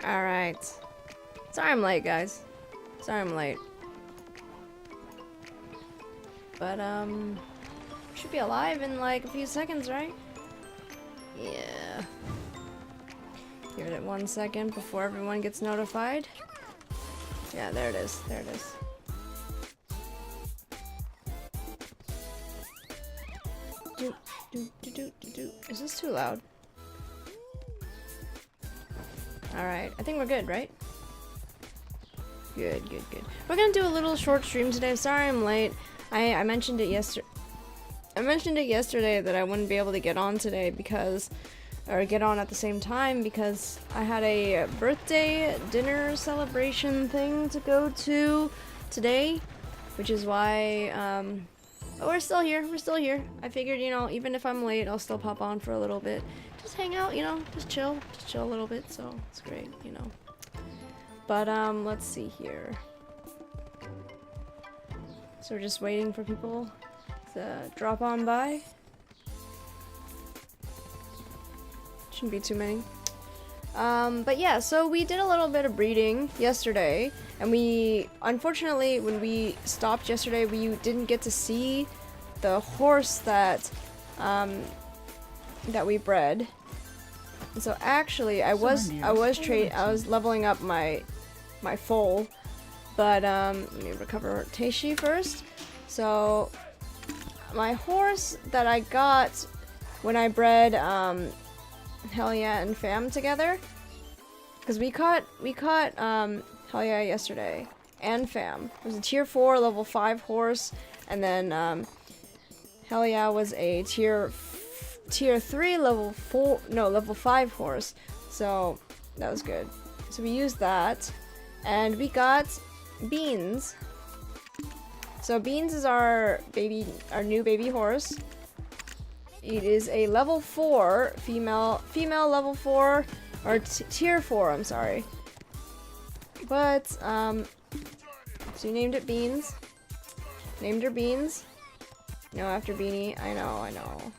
Alright. Sorry I'm late, guys. Sorry I'm late. But, should be alive in like a few seconds, right? Yeah. Give it 1 second before everyone gets notified. Yeah, there it is. There it is. Is this too loud? Alright, I think we're good, right? Good. We're gonna do a little short stream today. Sorry I'm late. I mentioned it yesterday. I mentioned it yesterday that I wouldn't be able to get on today because, or get on at the same time because I had a birthday dinner celebration thing to go to today, which is why, but we're still here. We're still here. I figured, you know, even if I'm late, I'll still pop on for a little bit. Just hang out, you know, just chill a little bit, so it's great, you know. But, let's see here. So we're just waiting for people to drop on by. Shouldn't be too many. But yeah, so we did a little bit of breeding yesterday, and we, unfortunately, when we stopped yesterday, we didn't get to see the horse that, that we bred. And so actually, I was leveling up my foal, but let me recover Teishi first. So my horse that I got when I bred Hell Yeah and Fam together, because we caught Hell Yeah yesterday and Fam. It was a tier 4 level 5 horse, and then Hell Yeah was a tier 3 level 5 horse. So that was good. So we used that, and we got Beans. So Beans is our new baby horse. It is a level 4 female level 4, or tier 4, I'm sorry. But so we named it Beans. Named her Beans. No, after Beanie. I know.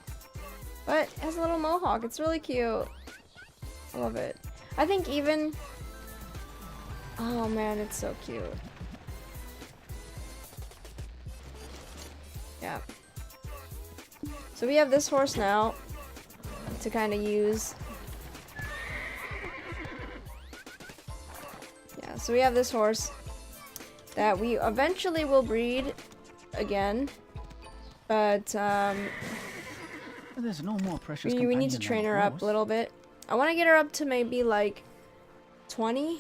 But it has a little mohawk. It's really cute. I love it. I think even, oh man, it's so cute. Yeah. So we have this horse now to kind of use. Yeah, so we have this horse that we eventually will breed again, but there's no more precious we need to train her up a little bit. I want to get her up to maybe like 20.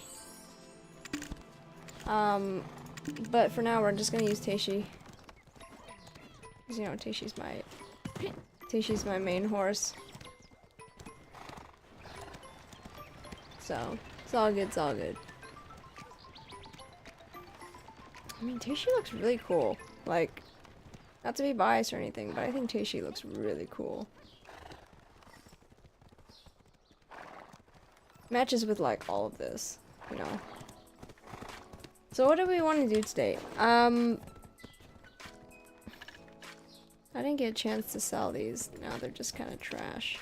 But for now we're just gonna use Teishi. Cause you know Teishi's my main horse. So it's all good. It's all good. I mean, Teishi looks really cool. Like, not to be biased or anything, but I think Teishi looks really cool. Matches with like all of this, you know. So what do we want to do today? I didn't get a chance to sell these. Now they're just kind of trash.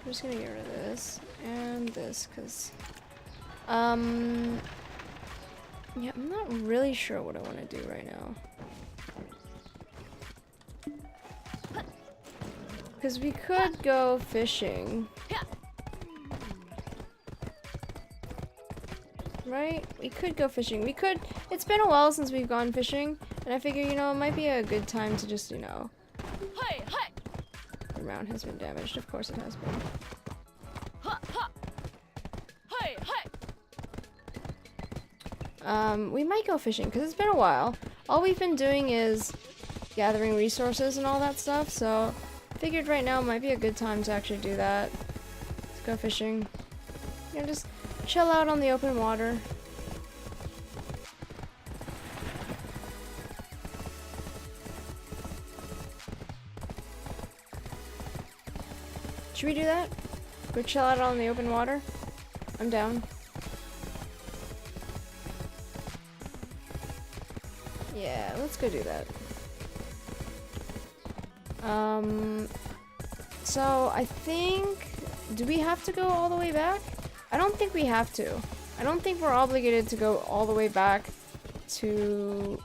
I'm just gonna get rid of this and this, cause yeah, I'm not really sure what I want to do right now. Because we could go fishing. Right? We could go fishing. We could. It's been a while since we've gone fishing, and I figure, you know, it might be a good time to just, you know. The mount has been damaged. Of course it has been. We might go fishing because it's been a while. All we've been doing is gathering resources and all that stuff, so I figured right now might be a good time to actually do that. Let's go fishing. You know, just chill out on the open water. Should we do that? Go chill out on the open water? I'm down. Yeah, let's go do that. So I think, do we have to go all the way back? I don't think we have to. I don't think we're obligated to go all the way back to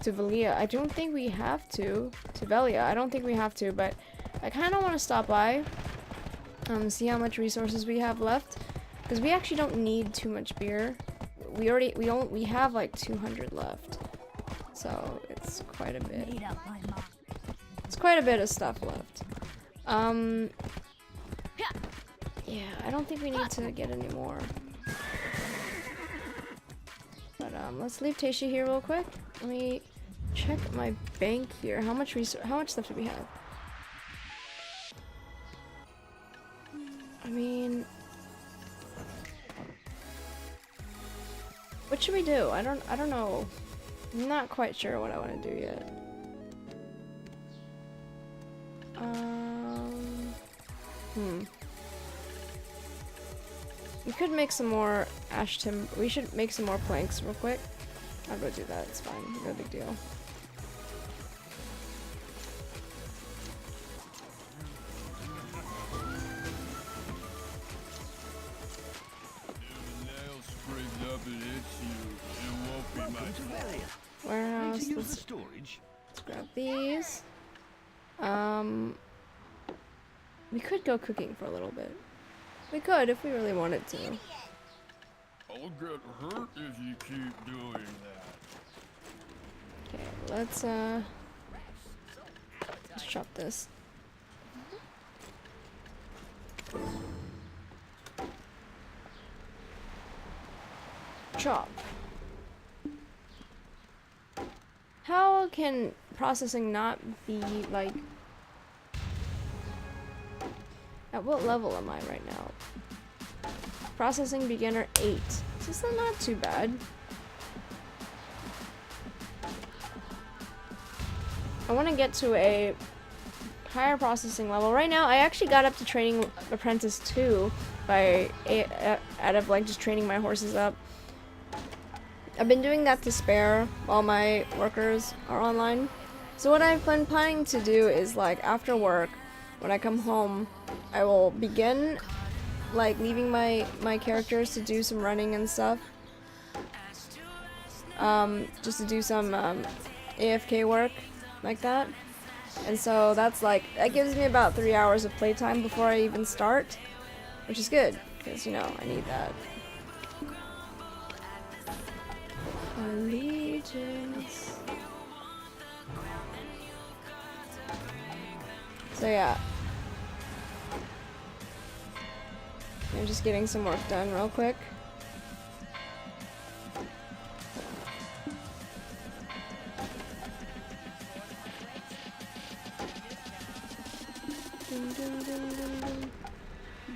Velia. I don't think we have to Velia. I don't think we have to, but I kind of want to stop by, see how much resources we have left, because we actually don't need too much beer. We have like 200 left, so it's quite a bit. It's quite a bit of stuff left. Yeah, I don't think we need to get any more. But let's leave Tasha here real quick. Let me check my bank here. How much stuff do we have? I mean, what should we do? I don't know. I'm not quite sure what I want to do yet. We could make some more ash timber. We should make some more planks real quick. I'll go do that. It's fine. No big deal. Warehouse. Let's grab these. We could go cooking for a little bit. We could if we really wanted to. I'll get hurt if you keep doing that. Okay, let's chop this. Chop. How can processing not be like... At what level am I right now? Processing beginner 8. This is not too bad. I want to get to a higher processing level. Right now, I actually got up to training apprentice 2 out of like just training my horses up. I've been doing that to spare while my workers are online. So what I've been planning to do is like after work, when I come home, I will begin like leaving my characters to do some running and stuff. Just to do some AFK work like that. And so that's like, that gives me about 3 hours of playtime before I even start, which is good, because you know, I need that. Allegiance. So yeah. I'm just getting some work done real quick.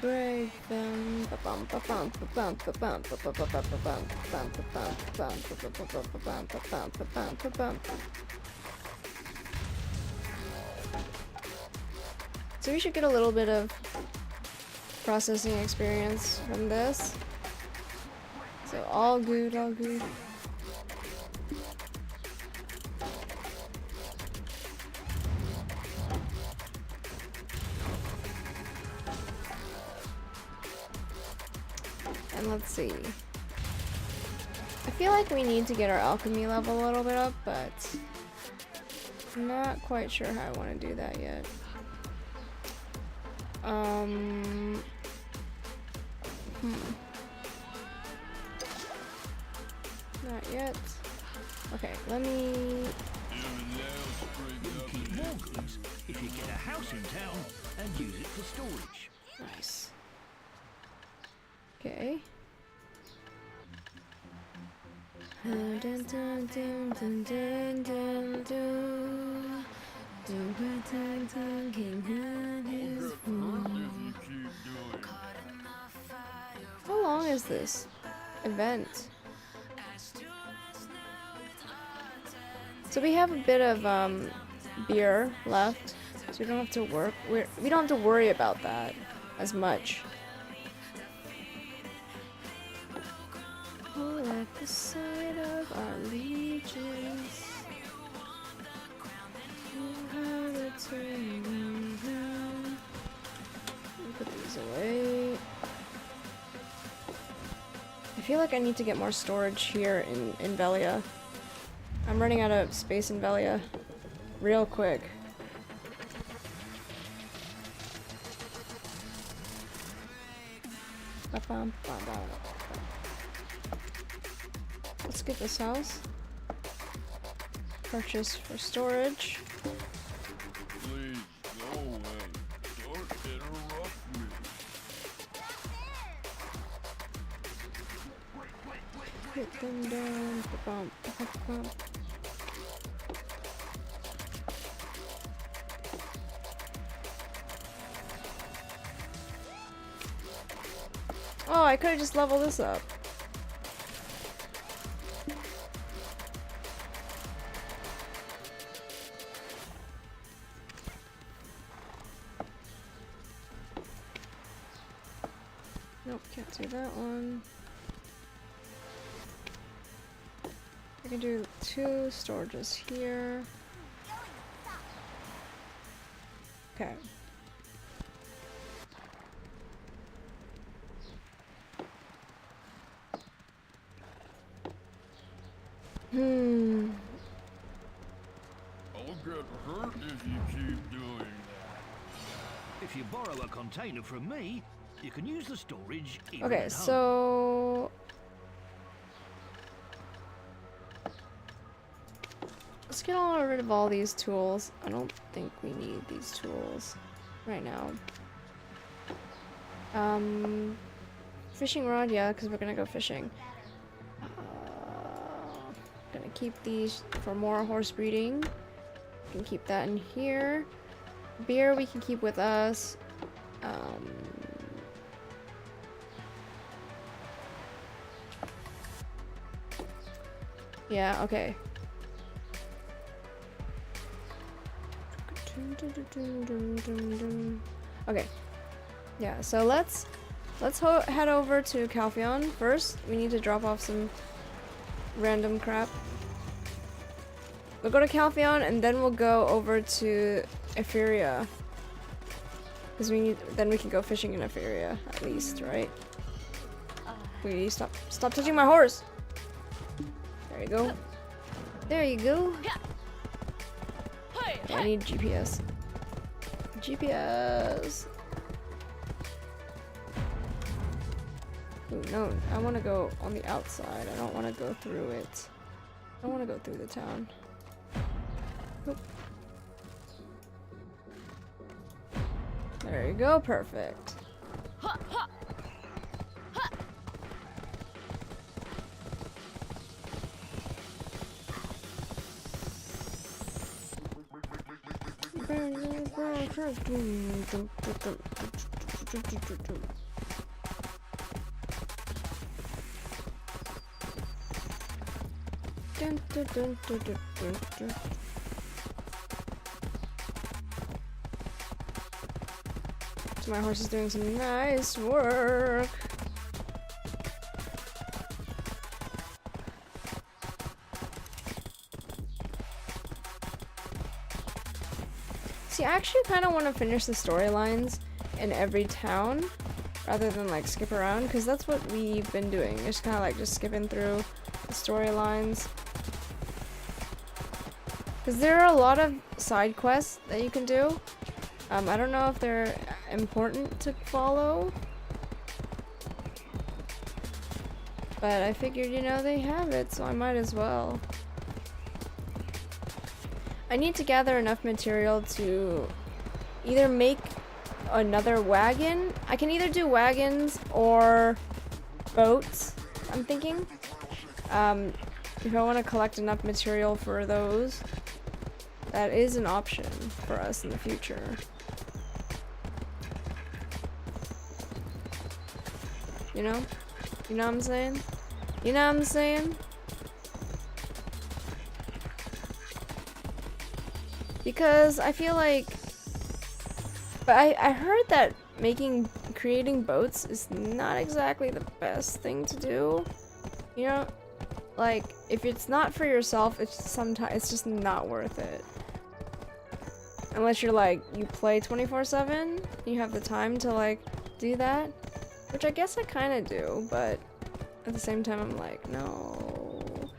Break them. So we should get a little bit of processing experience from this. So all good, all good. And let's see. I feel like we need to get our alchemy level a little bit up, but I'm not quite sure how I want to do that yet. Not yet. Okay, let me... Keep more goods if you get a house in town and use it for storage. Nice. Okay. Dun, dun, dun, dun, dun, dun, dun, dun. How long is this event? So we have a bit of beer left, so we don't have to work. We don't have to worry about that as much. Oh, at the sight of our legions. Put these away. I feel like I need to get more storage here in Velia. I'm running out of space in Velia. Real quick. Let's get this house. Purchase for storage. Please, go away. Don't interrupt me. Put them down. Oh, I could have just leveled this up. Nope, can't do that one. I can do 2 storages here. Okay. I'll get hurt if you keep doing that. If you borrow a container from me, you can use the storage even Okay, at home. so let's get rid of all these tools. I don't think we need these tools right now. Fishing rod, yeah, because we're gonna go fishing. Gonna keep these for more horse breeding. We can keep that in here. Beer we can keep with us. Yeah, okay. Okay. Yeah, so let's head over to Calpheon first. We need to drop off some random crap. We'll go to Calpheon and then we'll go over to Etheria. Because then we can go fishing in Etheria, at least, right? Wait, stop touching my horse! There you go. There you go. Okay, I need GPS. GPS! Ooh, no, I want to go on the outside. I don't want to go through it. I don't want to go through the town. Oop. There you go, perfect. So my horse is doing some nice work. See, I actually kind of want to finish the storylines in every town rather than like skip around, because that's what we've been doing. Just kind of like just skipping through the storylines. Because there are a lot of side quests that you can do. I don't know if they're important to follow. But I figured, you know, they have it, so I might as well. I need to gather enough material to either make another wagon. I can either do wagons or boats, I'm thinking. If I want to collect enough material for those, that is an option for us in the future. You know? You know what I'm saying? You know what I'm saying? Because I feel like... But I heard that creating boats is not exactly the best thing to do. You know? Like, if it's not for yourself, it's just not worth it. Unless you're like, you play 24/7, you have the time to like do that, which I guess I kind of do, but at the same time I'm like, no.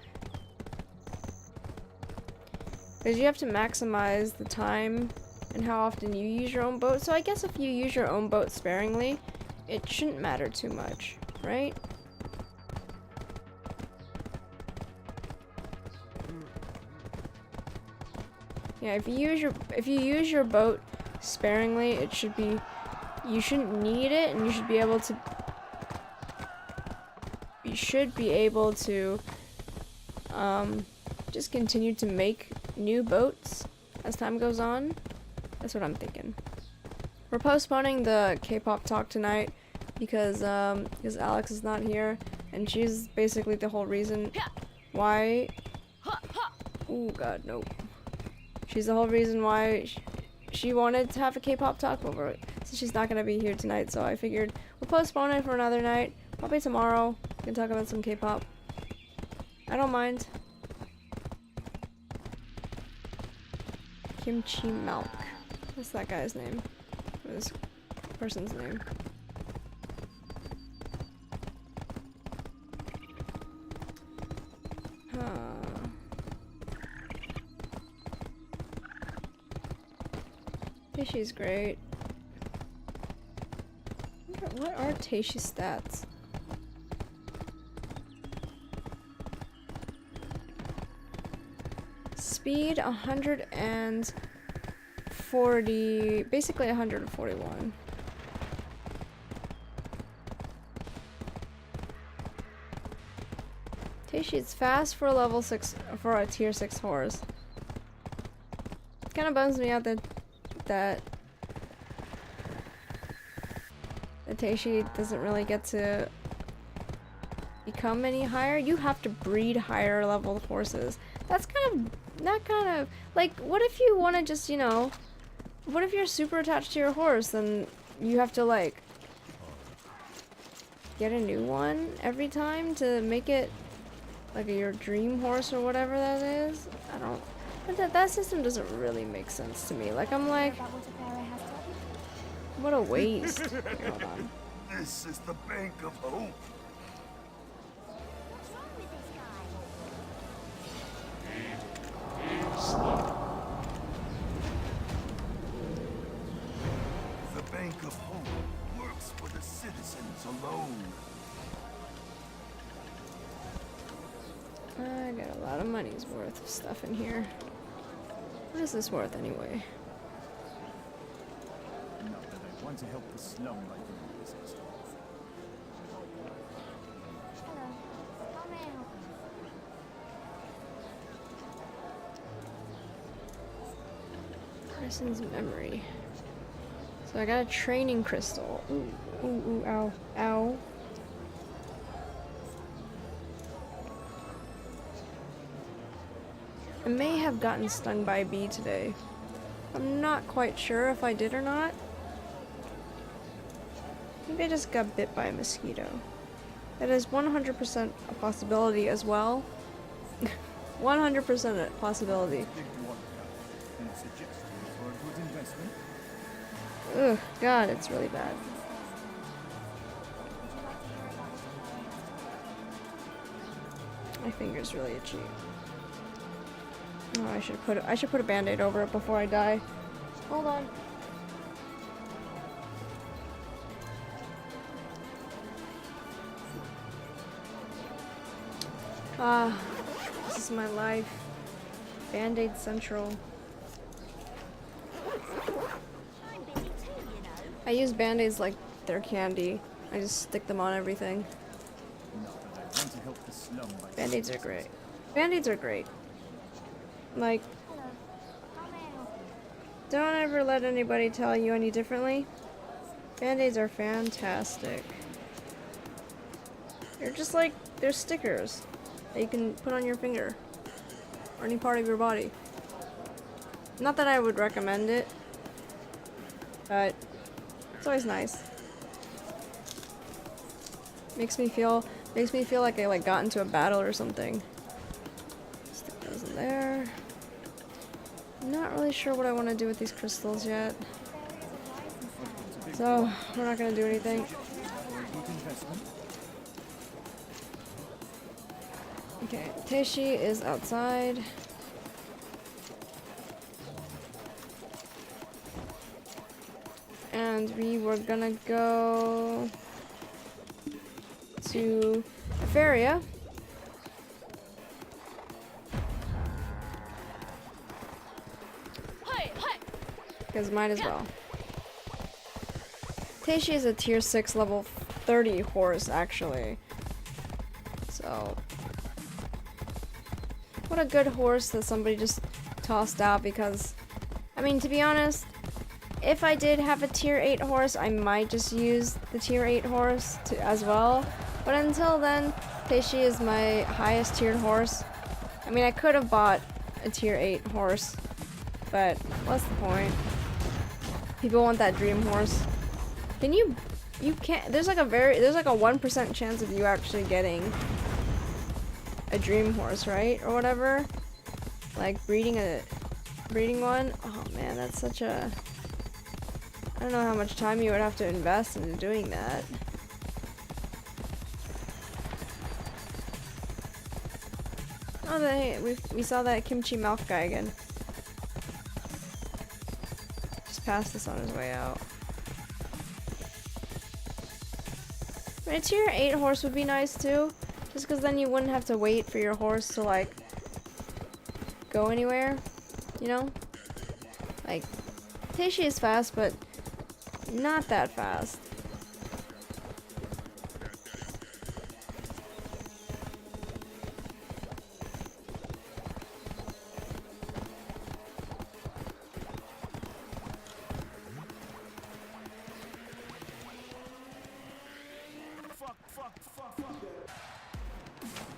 Because you have to maximize the time and how often you use your own boat. So I guess if you use your own boat sparingly, it shouldn't matter too much, right? Yeah, if you use your boat sparingly, it should be, you shouldn't need it, and you should be able to just continue to make new boats as time goes on. That's what I'm thinking. We're postponing the K-pop talk tonight because Alex is not here, and she's basically the whole reason why. Oh God, no. She's the whole reason why she wanted to have a K-pop talk over. So she's not gonna be here tonight, so I figured we'll postpone it for another night. Probably tomorrow. We can talk about some K-pop. I don't mind. Kimchi Milk. What's that guy's name? What's this person's name? Taishi's great. What are Taishi's stats? Speed 140, basically 141. Taishi's fast for a level 6, for a tier 6 horse. Kind of bums me out that Taishi doesn't really get to become any higher. You have to breed higher level horses. That's kind of like, what if you want to just, you know, what if you're super attached to your horse, then you have to like get a new one every time to make it like your dream horse or whatever that is? I don't, but that system doesn't really make sense to me. Like, I'm like, what a waste. Here, hold on. This is the Bank of Hope. What's wrong with this guy? The Bank of Hope works for the citizens alone. I got a lot of money's worth of stuff in here. What is this worth anyway? Not that I want to help the slum like the business. Hello. How may I help you? Person's memory. So I got a training crystal. Ooh, ooh, ooh, ow, ow. I may have gotten stung by a bee today. I'm not quite sure if I did or not. Maybe I just got bit by a mosquito. That is 100% a possibility as well. 100% a possibility. Big water cup. Any suggestions for a good investment? Ugh, God, it's really bad. My finger's really itchy. Oh, I should put a band-aid over it before I die. Hold on. Ah, this is my life. Band-Aid Central. I'm busy too, you know. I use Band-Aids like they're candy. I just stick them on everything. Not that I want to help the slum like Band-Aids are great. Band-Aids are great. Like, Hello. How may I help you? don't ever let anybody tell you any differently. Band-Aids are fantastic. They're just like, they're stickers that you can put on your finger or any part of your body. Not that I would recommend it, but it's always nice. Makes me feel like I like got into a battle or something. Stick those in there. I'm not really sure what I want to do with these crystals yet. So, we're not gonna do anything. Okay, Teishi is outside. And we were gonna go to Feria. Because might as well. Teishi is a tier 6 level 30 horse, actually. So, what a good horse that somebody just tossed out because, I mean, to be honest, if I did have a tier 8 horse, I might just use the tier 8 horse as well. But until then, Teishi is my highest tiered horse. I mean, I could have bought a tier 8 horse, but what's the point? People want that dream horse. Can you can't, there's like a 1% chance of you actually getting a dream horse, right? Or whatever. Like breeding one. Oh man, that's such a, I don't know how much time you would have to invest into doing that. Oh, hey, we saw that kimchi mouth guy again. Just passed this on his way out. A tier 8 horse would be nice too, just because then you wouldn't have to wait for your horse to like go anywhere, you know? Like, Teishi is fast, but not that fast.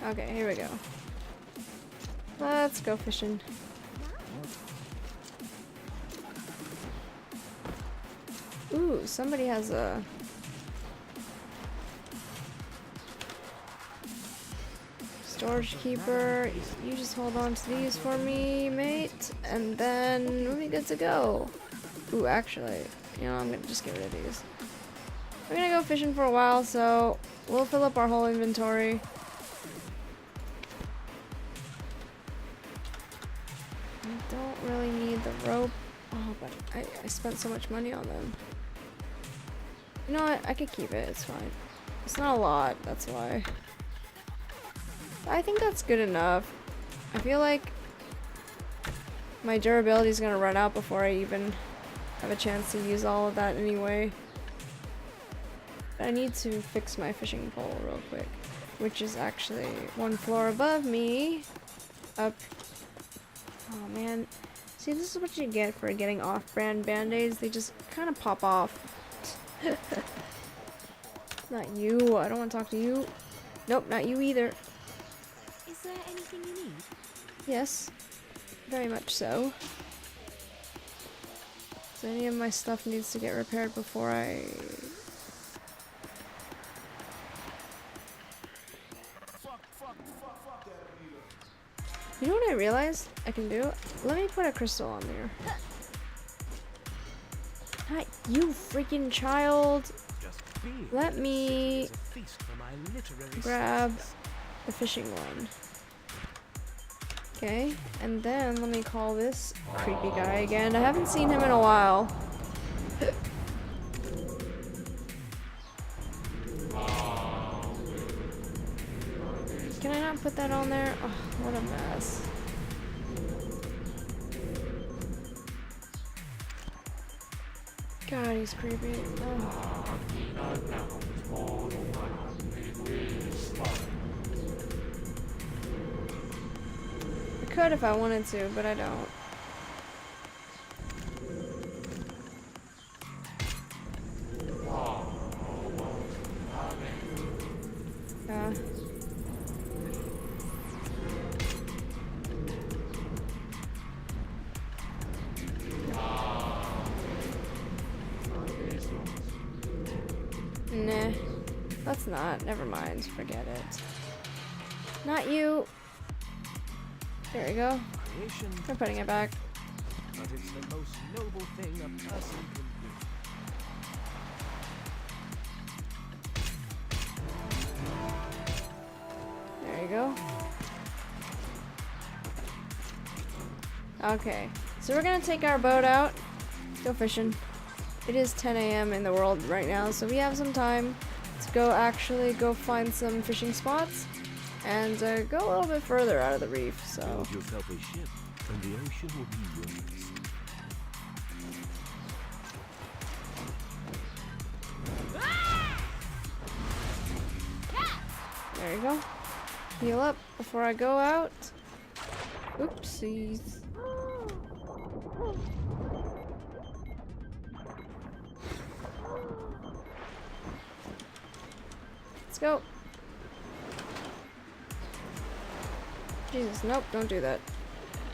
Okay, here we go. Let's go fishing. Ooh, somebody has a storage keeper. You just hold on to these for me, mate, and then we'll be good to go. Ooh, actually, you know, I'm gonna just get rid of these. We're gonna go fishing for a while, so we'll fill up our whole inventory. I don't really need the rope. Oh, but I spent so much money on them. You know what? I could keep it. It's fine. It's not a lot. That's why. I think that's good enough. I feel like my durability is gonna run out before I even have a chance to use all of that anyway. But I need to fix my fishing pole real quick, which is actually one floor above me. Up. Oh man. See, this is what you get for getting off-brand band-aids. They just kind of pop off. Not you. I don't want to talk to you. Nope, not you either. Is there anything you need? Yes, very much so. So any of my stuff needs to get repaired before I... You know what I realized I can do? Let me put a crystal on there. Not you, freaking child. Let me grab the fishing one. Okay, and then let me call this creepy guy again. I haven't seen him in a while. Can I not put that on there? Oh, what a mess. God, he's creepy. Oh. I could if I wanted to, but I don't. Yeah. Nah, that's not. Never mind. Forget it. Not you. There we go. I'm putting it back. but it's the most noble thing a person can do. There you go. Okay, so we're gonna take our boat out, go fishing. It is 10 a.m. in the world right now, so we have some time to go find some fishing spots and go a little bit further out of the reef. So Build yourself a ship, and the ocean will be yours. there you go. Heal up before I go out. Oopsies. Let's go. Jesus, nope, don't do that.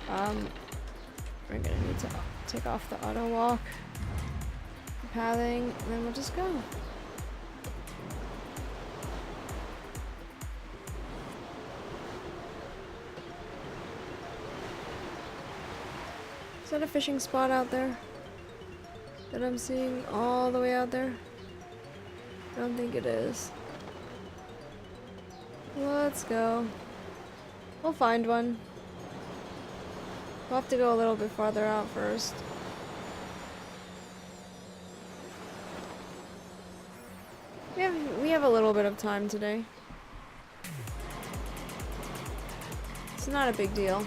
We're gonna need to take off the auto walk, pathing, and then we'll just go. Is that a fishing spot out there that I'm seeing all the way out there? I don't think it is. Let's go. We'll find one. We'll have to go a little bit farther out first. We have a little bit of time today. It's not a big deal.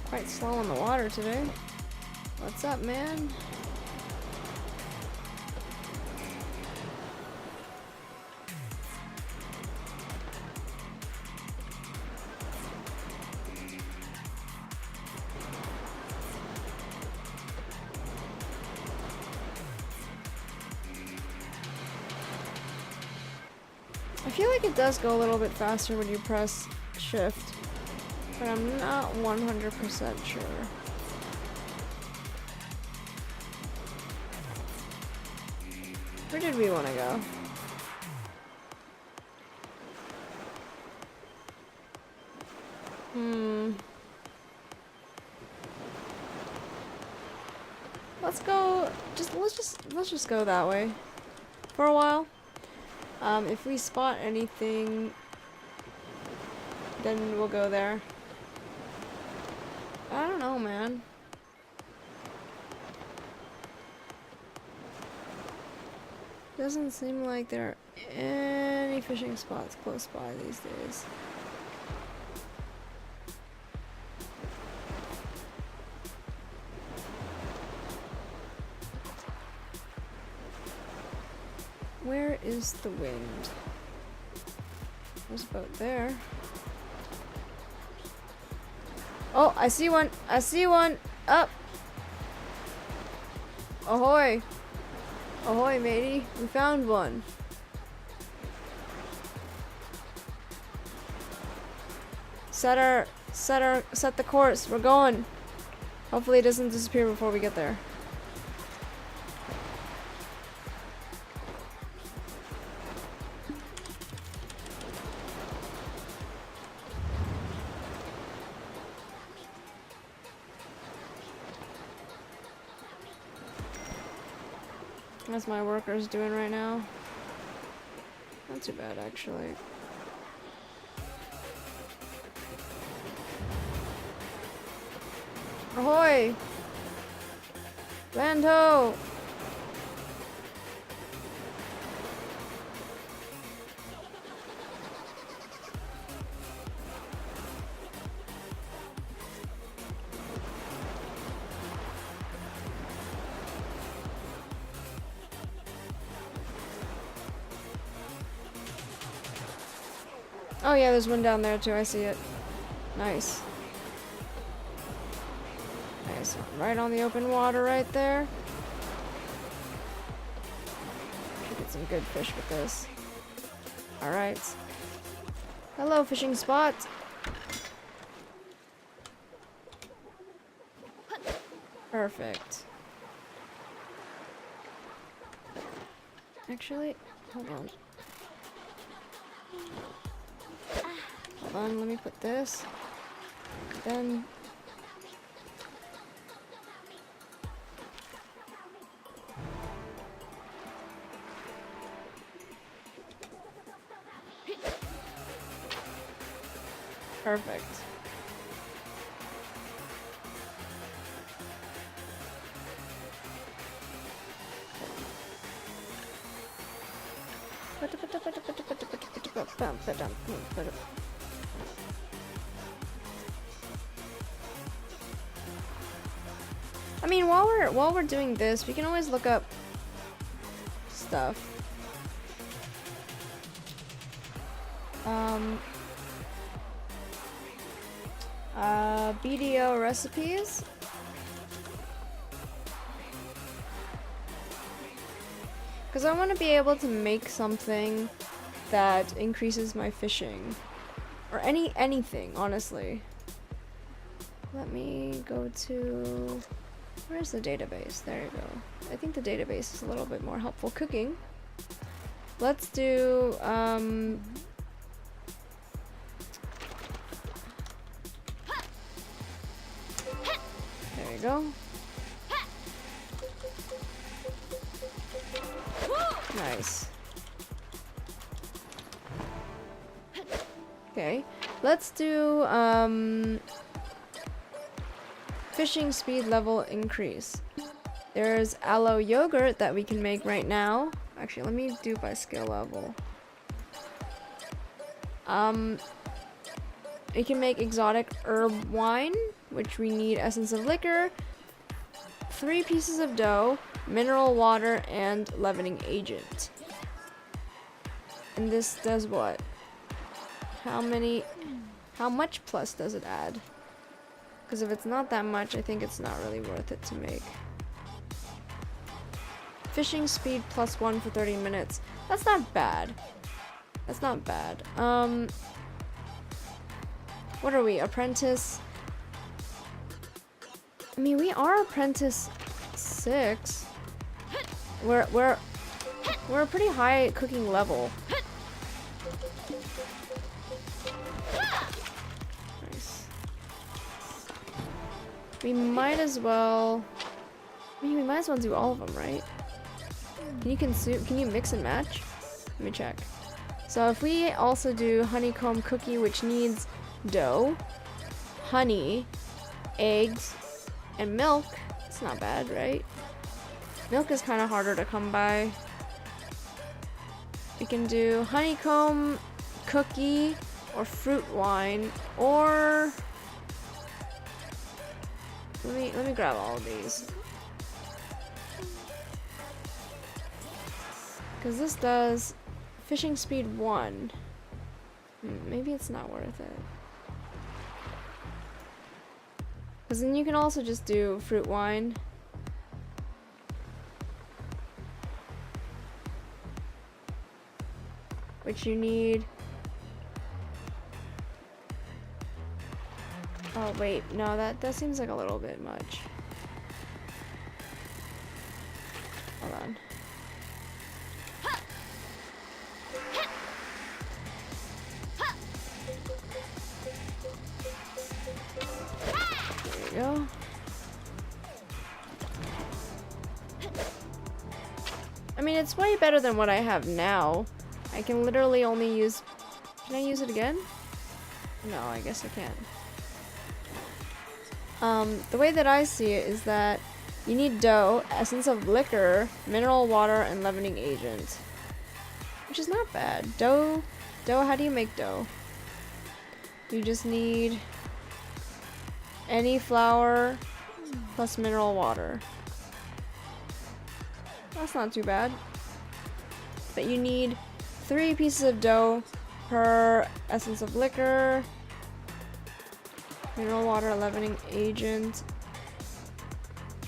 Quite slow on the water today. What's up, man? I feel like it does go a little bit faster when you press shift, but I'm not 100% sure. Where did we want to go? Let's go. Let's just go that way for a while. If we spot anything, then we'll go there. I don't know, man. Doesn't seem like there are any fishing spots close by these days. Where is the wind? There's a boat there. Oh, I see one. I see one. Up. Ahoy. Ahoy, matey. We found one. Set the course. We're going. Hopefully it doesn't disappear before we get there. That's my workers doing right now. Not too bad, actually. Ahoy! Land ho! Oh yeah, there's one down there too, I see it. Nice. Nice. Right on the open water right there. Should get some good fish with this. Alright. Hello, fishing spot. Perfect. Actually, hold on. Hold on, let me put this. Then perfect. I mean, while we're doing this, we can always look up stuff. BDO recipes. Because I want to be able to make something that increases my fishing. Or anything, honestly. Let me go to... Where's the database? There you go. I think the database is a little bit more helpful. Cooking. Let's do... There you go. Nice. Okay, let's do fishing speed level increase. There's aloe yogurt that we can make right now. Actually, let me do by skill level. We can make exotic herb wine, which we need essence of liquor, 3 pieces of dough, mineral water, and leavening agent. And this does what? How much plus does it add? Because if it's not that much, I think it's not really worth it to make. Fishing speed +1 for 30 minutes. That's not bad. That's not bad. What are we? Apprentice? I mean, we are apprentice 6. We're a pretty high cooking level. Nice. We might as well. I mean, we might as well do all of them, right? Can you consume? Can you mix and match? Let me check. So if we also do honeycomb cookie, which needs dough, honey, eggs, and milk, it's not bad, right? Milk is kind of harder to come by. We can do honeycomb cookie or fruit wine, or let me grab all of these. Because this does fishing speed 1. Maybe it's not worth it. Because then you can also just do fruit wine. Which you need. Oh wait, no, that seems like a little bit much. Hold on. There you go. I mean, it's way better than what I have now. I can literally only use... Can I use it again? No, I guess I can't. The way that I see it is that you need dough, essence of liquor, mineral water, and leavening agent. Which is not bad. Dough, how do you make dough? You just need any flour plus mineral water. That's not too bad. But you need 3 pieces of dough per essence of liquor, mineral water, leavening agent,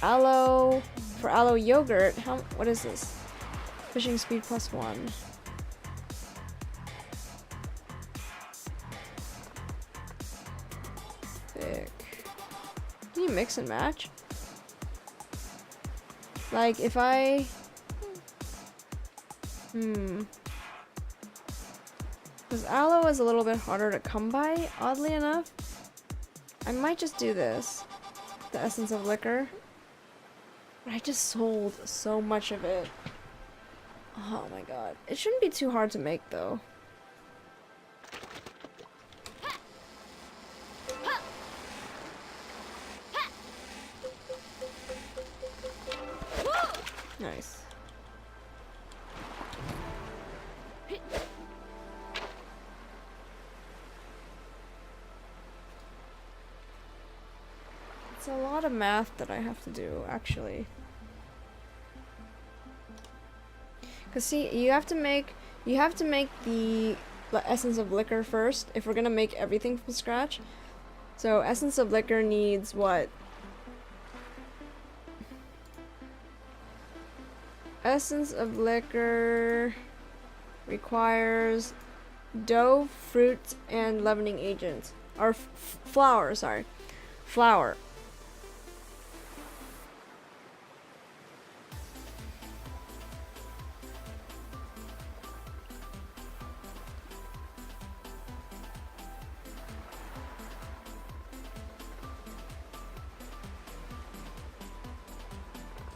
aloe. For aloe yogurt, what is this? Fishing speed +1. Thick. Can you mix and match? Like, if I... Because aloe is a little bit harder to come by, oddly enough. I might just do this. The essence of liquor. But I just sold so much of it. Oh my god. It shouldn't be too hard to make, though. Nice. It's a lot of math that I have to do, actually. Cause see, you have to make the essence of liquor first if we're gonna make everything from scratch. So essence of liquor needs what? Essence of liquor requires dough, fruit, and leavening agent. Or flour, sorry. Flour.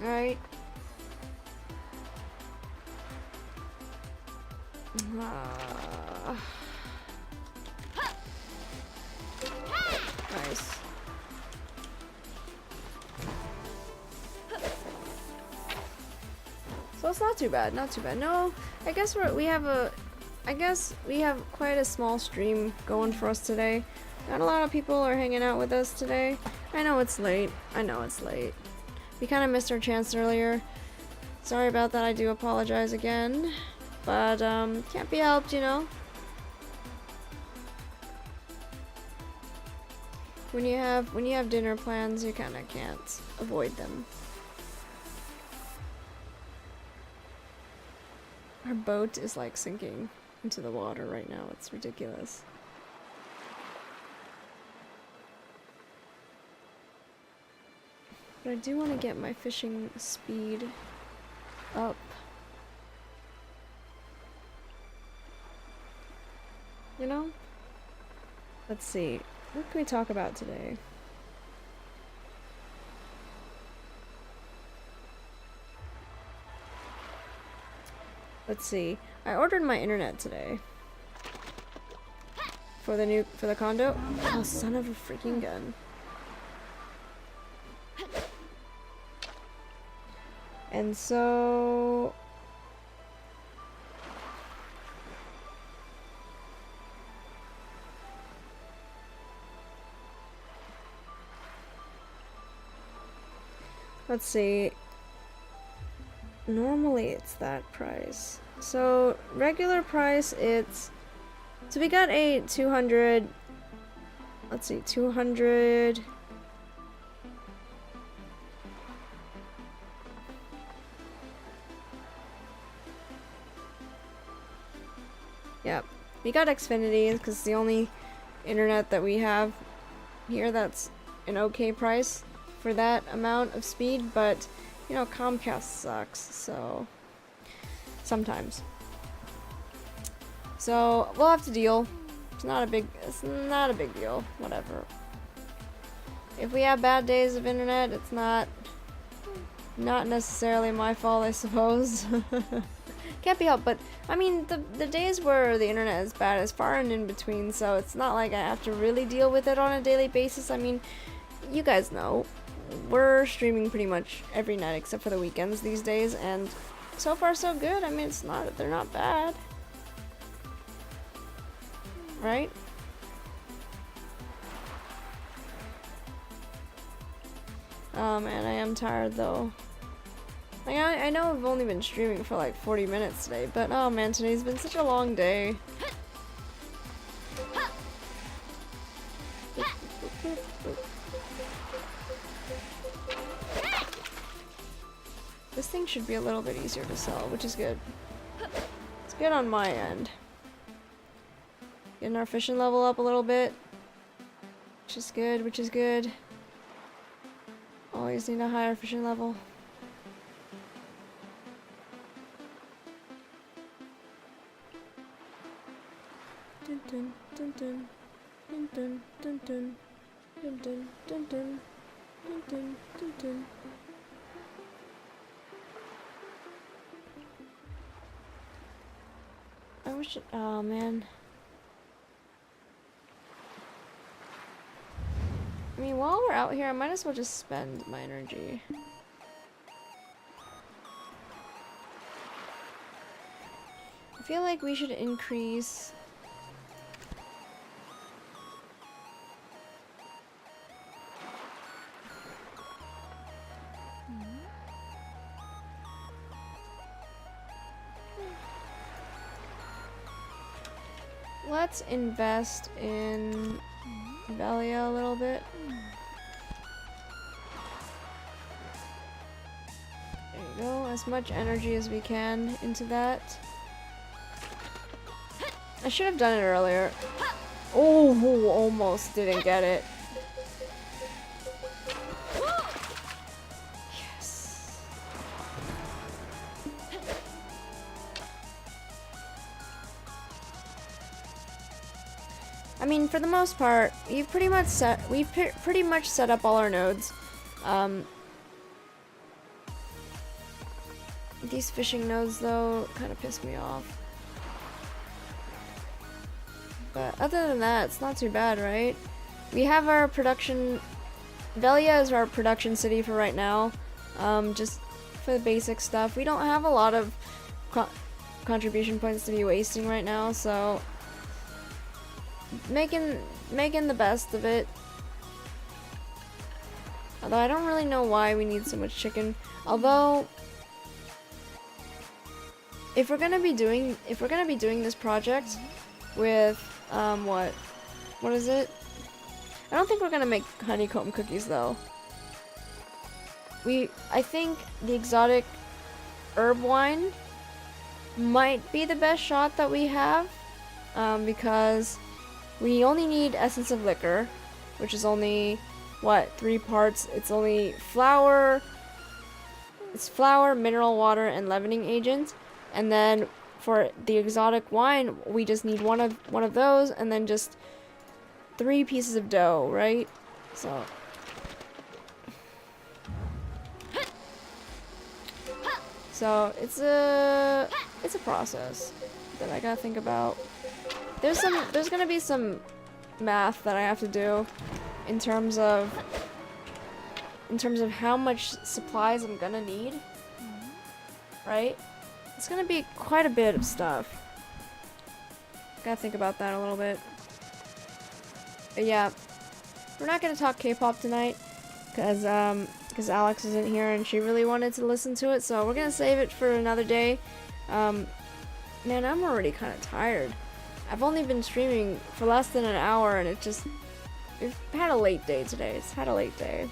Alright. Nice. So it's not too bad, not too bad. No, I guess we have quite a small stream going for us today. Not a lot of people are hanging out with us today. I know it's late. We kind of missed our chance earlier. Sorry about that, I do apologize again. But, can't be helped, you know? When you have dinner plans, you kinda can't avoid them. Our boat is like sinking into the water right now, it's ridiculous. But I do want to get my fishing speed up. You know? Let's see. What can we talk about today? Let's see. I ordered my internet today. For the condo. Oh, son of a freaking gun. And so... let's see. Normally it's that price. So regular price it's... so we got a 200... let's see, 200... yep. We got Xfinity because it's the only internet that we have here that's an okay price for that amount of speed, but you know, Comcast sucks, so sometimes. So we'll have to deal. It's not a big deal. Whatever. If we have bad days of internet, it's not necessarily my fault, I suppose. Can't be helped, but I mean, the days where the internet is bad is far and in between, so it's not like I have to really deal with it on a daily basis. I mean, you guys know, we're streaming pretty much every night except for the weekends these days, and so far so good. I mean, they're not bad. Right? And I am tired though. Like, I know I've only been streaming for like 40 minutes today, but oh man, today's been such a long day. This thing should be a little bit easier to sell, which is good. It's good on my end. Getting our fishing level up a little bit. Which is good, which is good. Always need a higher fishing level. Dun dun dun dun. Dun dun dun dun. Dun dun dun dun. Dun dun dun dun. I wish it, oh man. I mean, while we're out here, I might as well just spend my energy. I feel like we should increase... Let's invest in Velia a little bit. There you go, as much energy as we can into that. I should have done it earlier. Oh, almost didn't get it. Yes. I mean, for the most part, we've pretty much set up all our nodes. These fishing nodes, though, kind of piss me off. But other than that, it's not too bad, right? We have our production... Velia is our production city for right now. Just for the basic stuff. We don't have a lot of contribution points to be wasting right now, so... Making the best of it. Although I don't really know why we need so much chicken. Although... If we're gonna be doing this project with what is it? I don't think we're gonna make honeycomb cookies though. I think the exotic herb wine might be the best shot that we have, because we only need essence of liquor, which is only 3 parts. It's only flour. It's flour, mineral water, and leavening agent. And then for the exotic wine, we just need one of those, and then just 3 pieces of dough, right? So it's a process that I gotta think about. There's gonna be some math that I have to do in terms of how much supplies I'm gonna need, right? It's gonna be quite a bit of stuff. Gotta think about that a little bit. But yeah, we're not gonna talk K-pop tonight, cause Alex isn't here and she really wanted to listen to it, so we're gonna save it for another day. Man, I'm already kind of tired. I've only been streaming for less than an hour, and we've had a late day today. It's had a late day.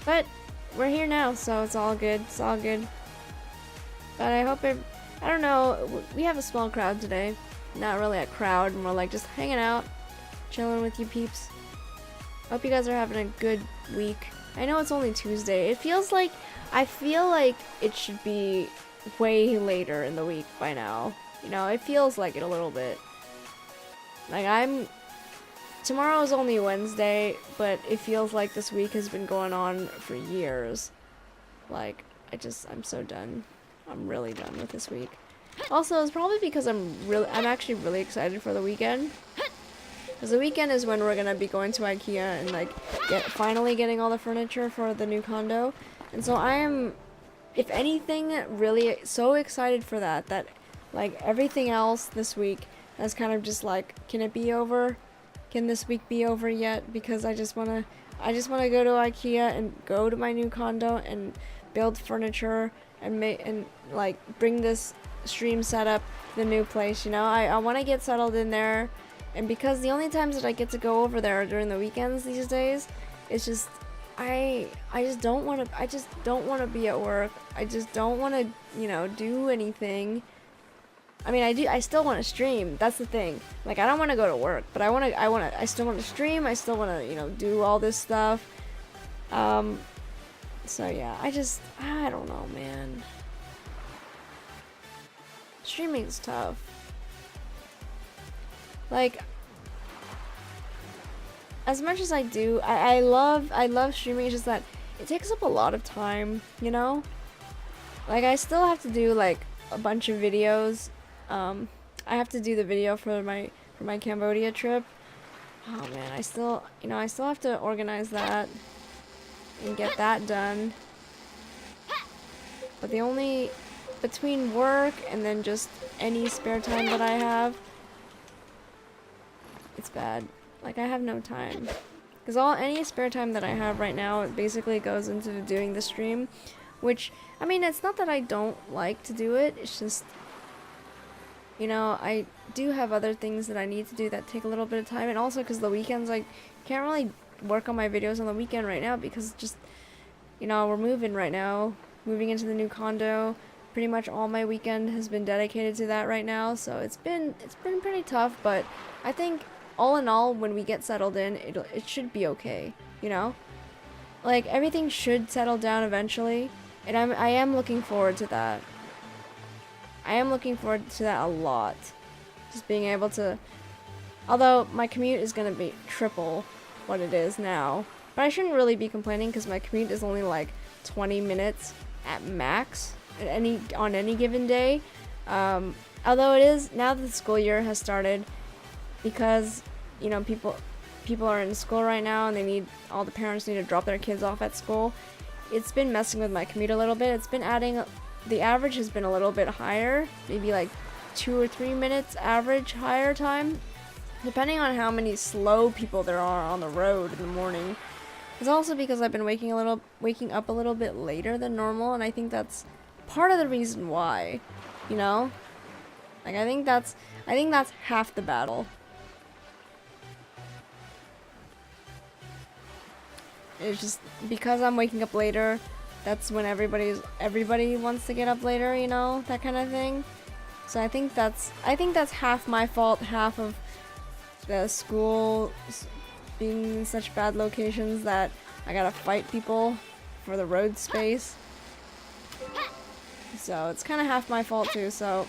But we're here now, so it's all good. It's all good. But I hope I don't know, we have a small crowd today. Not really a crowd, more like just hanging out, chilling with you peeps. Hope you guys are having a good week. I know it's only Tuesday. I feel like it should be way later in the week by now. You know, it feels like it a little bit. Like tomorrow is only Wednesday, but it feels like this week has been going on for years. Like, I'm so done. I'm really done with this week. Also, it's probably because I'm actually really excited for the weekend. Because the weekend is when we're gonna be going to IKEA and like finally getting all the furniture for the new condo. And so I am, if anything, really so excited for that like everything else this week has kind of just like, can it be over? Can this week be over yet? Because I just wanna go to IKEA and go to my new condo and build furniture and like bring this stream setup to the new place. You know, I want to get settled in there, and because the only times that I get to go over there are during the weekends these days, it's just I just don't want to be at work. I just don't want to, you know, do anything. I mean, I still want to stream. That's the thing. Like, I don't want to go to work, but I still want to stream. I still want to, you know, do all this stuff. So yeah, I don't know, man. streaming's tough. Like, as much as I do, I love streaming. It's just that it takes up a lot of time, you know? Like, I still have to do like a bunch of videos. I have to do the video for my Cambodia trip. Oh man, I still have to organize that and get that done. But between work and then just any spare time that I have, it's bad. Like, I have no time. Because any spare time that I have right now, it basically goes into doing the stream. Which, I mean, it's not that I don't like to do it, it's just, you know, I do have other things that I need to do that take a little bit of time. And also because the weekends, I can't really work on my videos on the weekend right now because just, you know, we're moving right now. Moving into the new condo. Pretty much all my weekend has been dedicated to that right now. So it's been pretty tough, but I think all in all, when we get settled in, it should be okay, you know? Like, everything should settle down eventually, and I am looking forward to that. I am looking forward to that a lot. Just being able to, although my commute is going to be triple what it is now, but I shouldn't really be complaining because my commute is only like 20 minutes at max on any given day. Although it is, now that the school year has started, because, you know, people are in school right now and all the parents need to drop their kids off at school, it's been messing with my commute a little bit. It's been adding, the average has been a little bit higher, maybe like 2 or 3 minutes average higher time, depending on how many slow people there are on the road in the morning. It's also because I've been waking up a little bit later than normal, and I think that's part of the reason why, you know? Like, I think that's half the battle. It's just because I'm waking up later, that's when everybody wants to get up later, you know, that kind of thing. So I think that's half my fault, half of the school being in such bad locations that I gotta fight people for the road space. So it's kind of half my fault too, so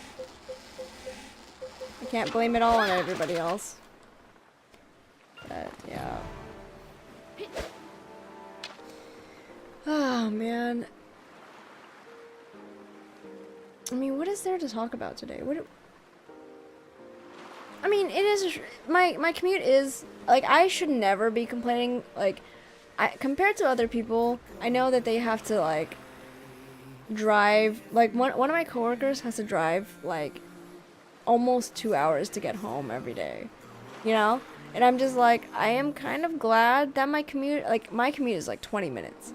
I can't blame it all on everybody else. But yeah. Oh man. I mean, what is there to talk about today? I mean, it is my commute is like, I should never be complaining. Like, compared to other people, I know that they have to like drive. Like one of my coworkers has to drive like almost 2 hours to get home every day. You know, and I'm just like, I am kind of glad that my commute is like 20 minutes,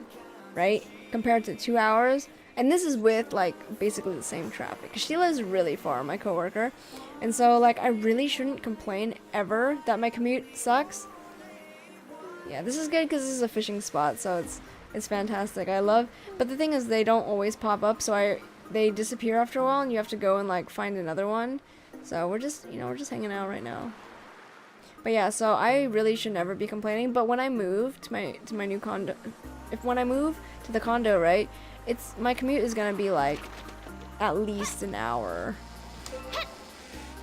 right? Compared to 2 hours. And this is with like basically the same traffic. She lives really far, my coworker. And so like, I really shouldn't complain ever that my commute sucks. Yeah, this is good because this is a fishing spot, so it's fantastic. But the thing is, they don't always pop up, so they disappear after a while, and you have to go and like find another one. So we're just hanging out right now. But yeah, so I really should never be complaining. But when I move to my new condo, when I move to the condo, right, my commute is gonna be like at least an hour.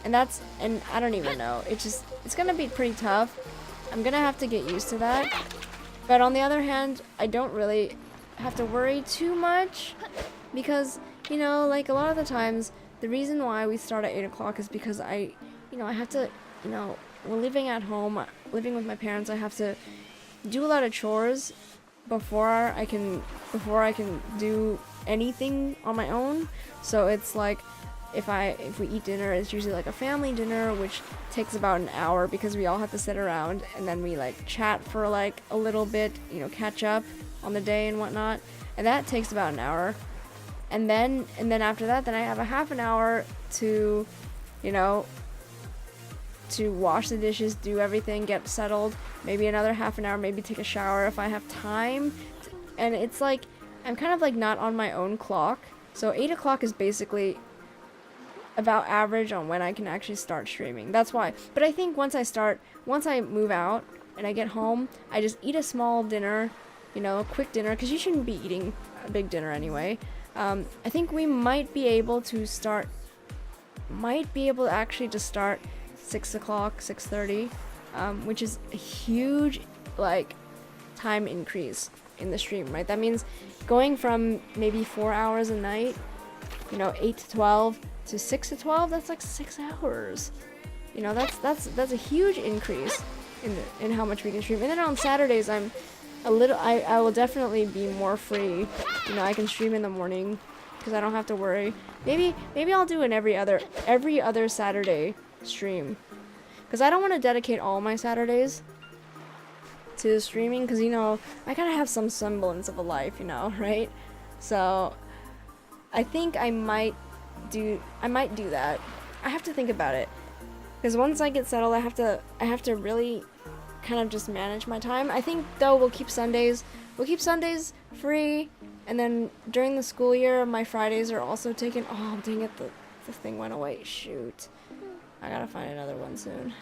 And I don't even know. It's gonna be pretty tough. I'm gonna have to get used to that. But on the other hand, I don't really have to worry too much because, you know, like a lot of the times, the reason why we start at 8 o'clock is because I have to, you know, we're living at home, living with my parents. I have to do a lot of chores before I can do anything on my own. So it's like, if we eat dinner, it's usually like a family dinner, which takes about an hour because we all have to sit around and then we like chat for like a little bit, you know, catch up on the day and whatnot, and that takes about an hour. And then after that, then I have a half an hour to, you know, to wash the dishes, do everything, get settled, maybe another half an hour, maybe take a shower if I have time. And it's like, I'm kind of like not on my own clock. So 8 o'clock is basically about average on when I can actually start streaming. That's why. But I think once I move out and I get home, I just eat a small dinner, you know, a quick dinner, because you shouldn't be eating a big dinner anyway. I think we might be able to start might be able to actually just start 6 o'clock, 6:30, which is a huge like time increase in the stream, right? That means going from maybe 4 hours a night, you know, 8 to 12 to 6 to 12, that's like 6 hours. You know, that's a huge increase in how much we can stream. And then on Saturdays, I will definitely be more free. You know, I can stream in the morning because I don't have to worry. Maybe I'll do an every other Saturday stream, because I don't want to dedicate all my Saturdays to streaming, because, you know, I gotta have some semblance of a life, you know, right? So I think I might do that. I have to think about it, because once I get settled, I have to really kind of just manage my time. I think though we'll keep Sundays free, and then during the school year my Fridays are also taken. Oh dang it, the thing went away. Shoot, I gotta find another one soon,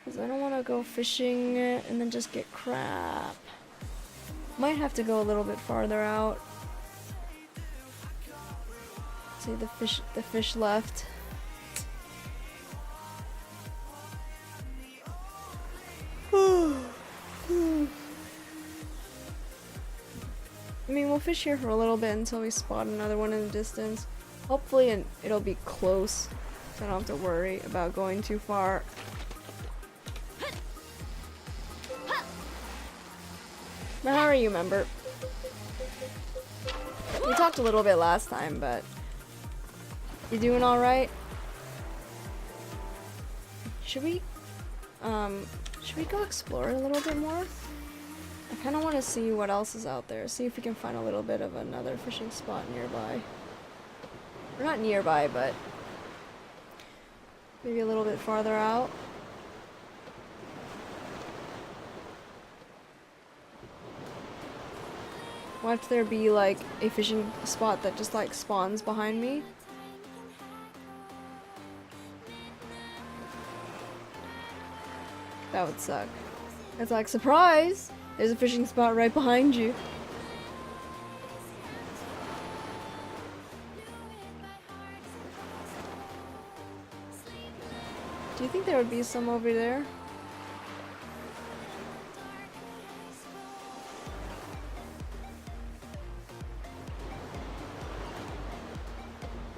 because I don't want to go fishing and then just get crap. Might have to go a little bit farther out. See the fish left. I mean, we'll fish here for a little bit until we spot another one in the distance. Hopefully it'll be close, so I don't have to worry about going too far. But how are you, member? We talked a little bit last time, but you doing all right? Should we go explore a little bit more? I kind of want to see what else is out there. See if we can find a little bit of another fishing spot nearby. Or not nearby, but maybe a little bit farther out. Watch there be like a fishing spot that just like spawns behind me. That would suck. It's like, surprise! There's a fishing spot right behind you. Do you think there would be some over there?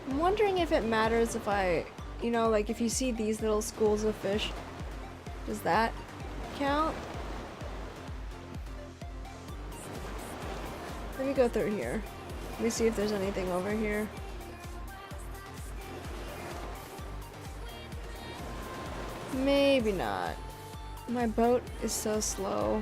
I'm wondering if it matters if I, you know, like if you see these little schools of fish, does that count? Let me go through here. Let me see if there's anything over here. Maybe not. My boat is so slow.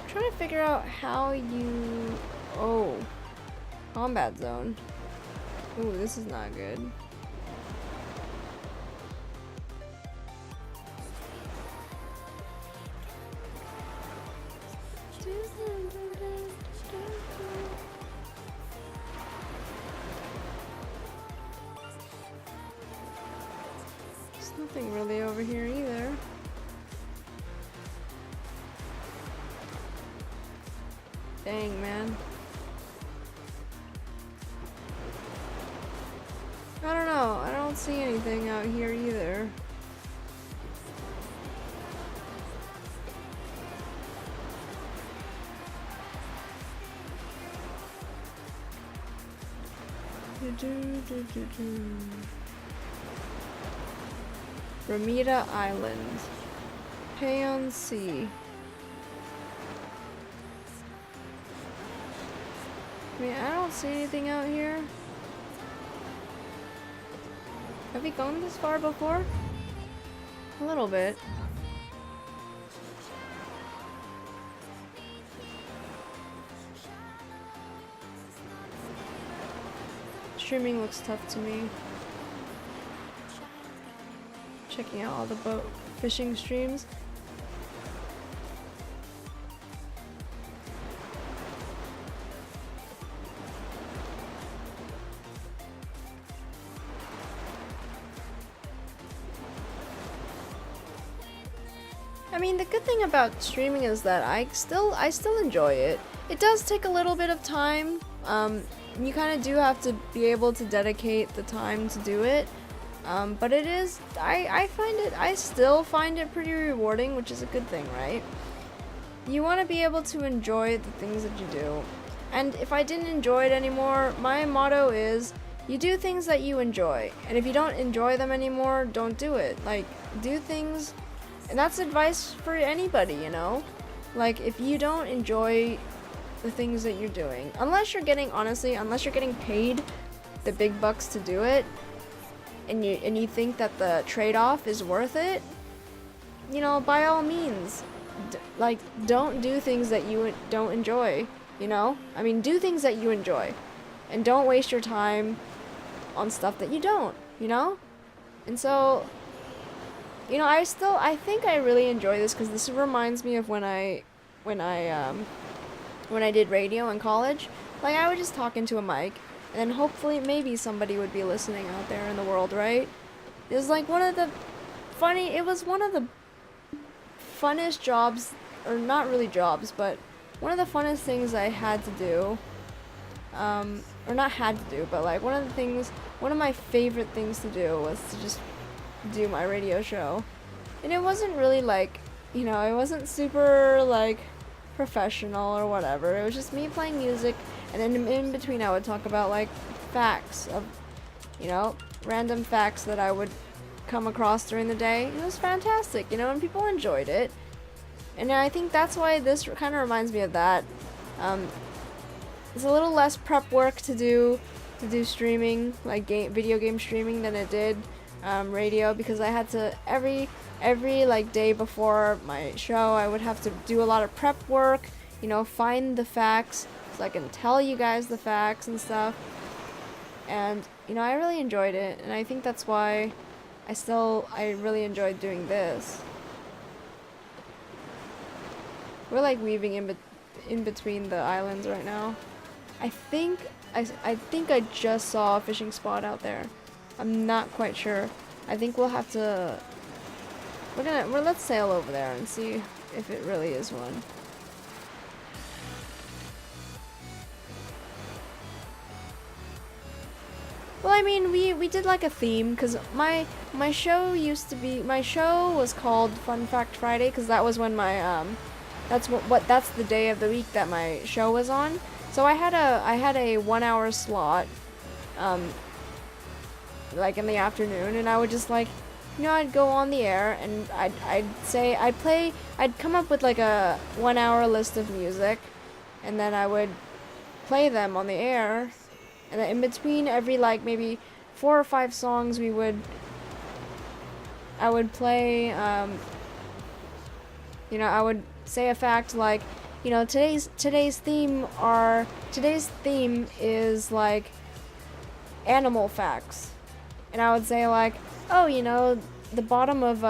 I'm trying to figure out how you... Oh. Combat zone. Ooh, this is not good. There's nothing really over here either. Dang, man. I don't know. I don't see anything out here either. Ramita Island. Payon Sea. I mean, I don't see anything out here. Have we gone this far before? A little bit. Streaming looks tough to me. Checking out all the boat fishing streams. I mean, the good thing about streaming is that I still enjoy it. It does take a little bit of time. You kind of do have to be able to dedicate the time to do it. But it is, I still find it pretty rewarding, which is a good thing, right? You want to be able to enjoy the things that you do. And if I didn't enjoy it anymore, my motto is, you do things that you enjoy. And if you don't enjoy them anymore, don't do it. Like, do things, and that's advice for anybody, you know? Like, if you don't enjoy the things that you're doing, unless you're getting paid the big bucks to do it, and you think that the trade-off is worth it, you know, by all means, don't do things that you don't enjoy, you know? I mean, do things that you enjoy, and don't waste your time on stuff that you don't, you know? And so, you know, I think I really enjoy this, because this reminds me of when I did radio in college. Like, I would just talk into a mic, and then hopefully maybe somebody would be listening out there in the world, right? It was like one of the funnest jobs, or not really jobs, but one of the funnest things I had to do, or not had to do, but like one of my favorite things to do was to just do my radio show. And it wasn't really like, you know, it wasn't super like professional or whatever. It was just me playing music, and then in between I would talk about like facts of, you know, random facts that I would come across during the day. It was fantastic, you know, and people enjoyed it. And I think that's why this kind of reminds me of that. It's a little less prep work to do streaming, like video game streaming, than it did radio, because I had to every like day before my show, I would have to do a lot of prep work, you know, find the facts so I can tell you guys the facts and stuff. And, you know, I really enjoyed it, and I think that's why I really enjoyed doing this. We're like weaving in between the islands right now. I think I just saw a fishing spot out there. I'm not quite sure. I think we'll have to. Let's sail over there and see if it really is one. Well, I mean, we did like a theme, because my show was called Fun Fact Friday, because that was when my that's the day of the week that my show was on. So I had a 1 hour slot, like in the afternoon, and I would just like, you know, I'd go on the air and I'd come up with like a 1 hour list of music, and then I would play them on the air, and then in between every like maybe 4 or 5 songs I would play, you know, I would say a fact like, you know, today's theme is like animal facts. And I would say like, oh, you know, the bottom of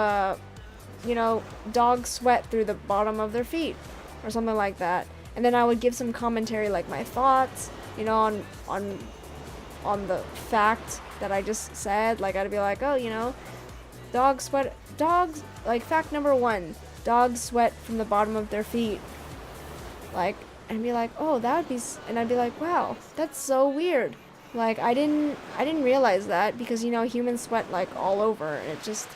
you know, dogs sweat through the bottom of their feet, or something like that. And then I would give some commentary, like my thoughts, you know, on the fact that I just said. Like, I'd be like, oh, you know, dogs, like fact number 1, dogs sweat from the bottom of their feet. Like, and be like, oh, that would be, and I'd be like, wow, that's so weird. Like, I didn't realize that, because, you know, humans sweat like all over, and it just,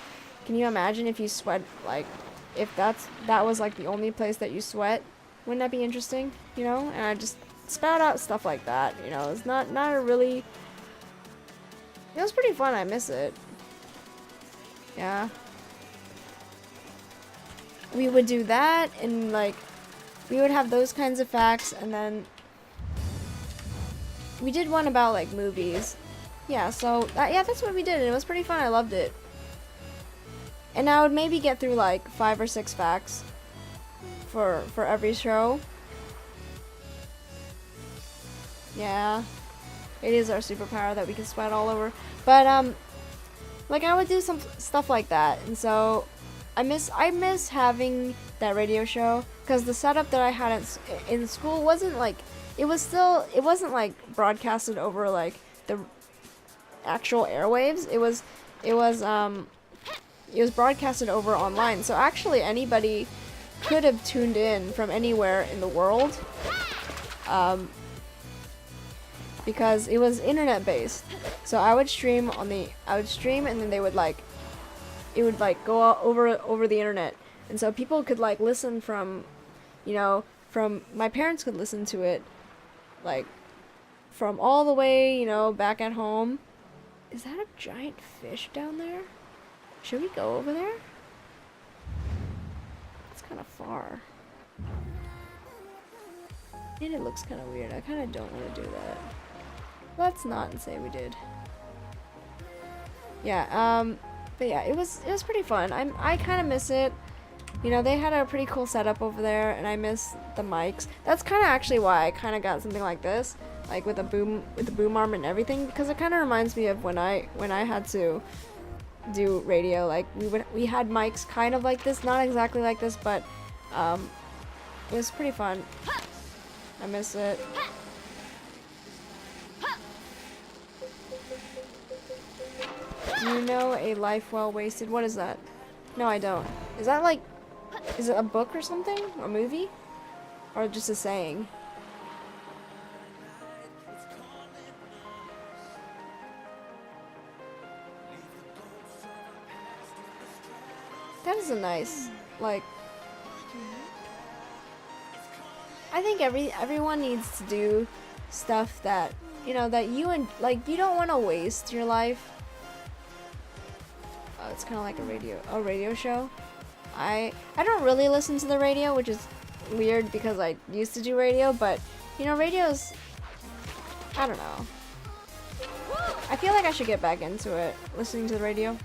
can you imagine if you sweat, like, if that was like the only place that you sweat? Wouldn't that be interesting, you know? And I just spout out stuff like that, you know. It's not a really, it was pretty fun. I miss it. Yeah. We would do that, and like, we would have those kinds of facts, and then we did one about like movies. Yeah, so that's what we did, and it was pretty fun. I loved it. And I would maybe get through like 5 or 6 facts for every show. Yeah, it is our superpower that we can sweat all over. But like, I would do some stuff like that, and so I miss having that radio show, because the setup that I had in school wasn't like, it wasn't like broadcasted over like the actual airwaves. It was it was broadcasted over online. So actually anybody could have tuned in from anywhere in the world. Because it was internet based. So I would stream and then they would like, it would like go out over the internet. And so people could like listen from, you know, from, my parents could listen to it like from all the way, you know, back at home. Is that a giant fish down there? Should we go over there? It's kind of far. And it looks kind of weird. I kind of don't want to do that. Let's not say we did. Yeah, but yeah, it was pretty fun. I kind of miss it. You know, they had a pretty cool setup over there, and I miss the mics. That's kind of actually why I kind of got something like this, like with the boom arm and everything, because it kind of reminds me of when I had to do radio. Like we had mics kind of like this, not exactly like this, but it was pretty fun. I miss it. Do you know A Life Well Wasted? What is that? No, I don't. Is that like, is it a book or something? A movie? Or just a saying? That is a nice, like, I think everyone needs to do stuff that, you know, that you and like, you don't want to waste your life. It's kind of like a radio show. I don't really listen to the radio, which is weird because I used to do radio, but you know, radio's, I don't know. I feel like I should get back into it, listening to the radio.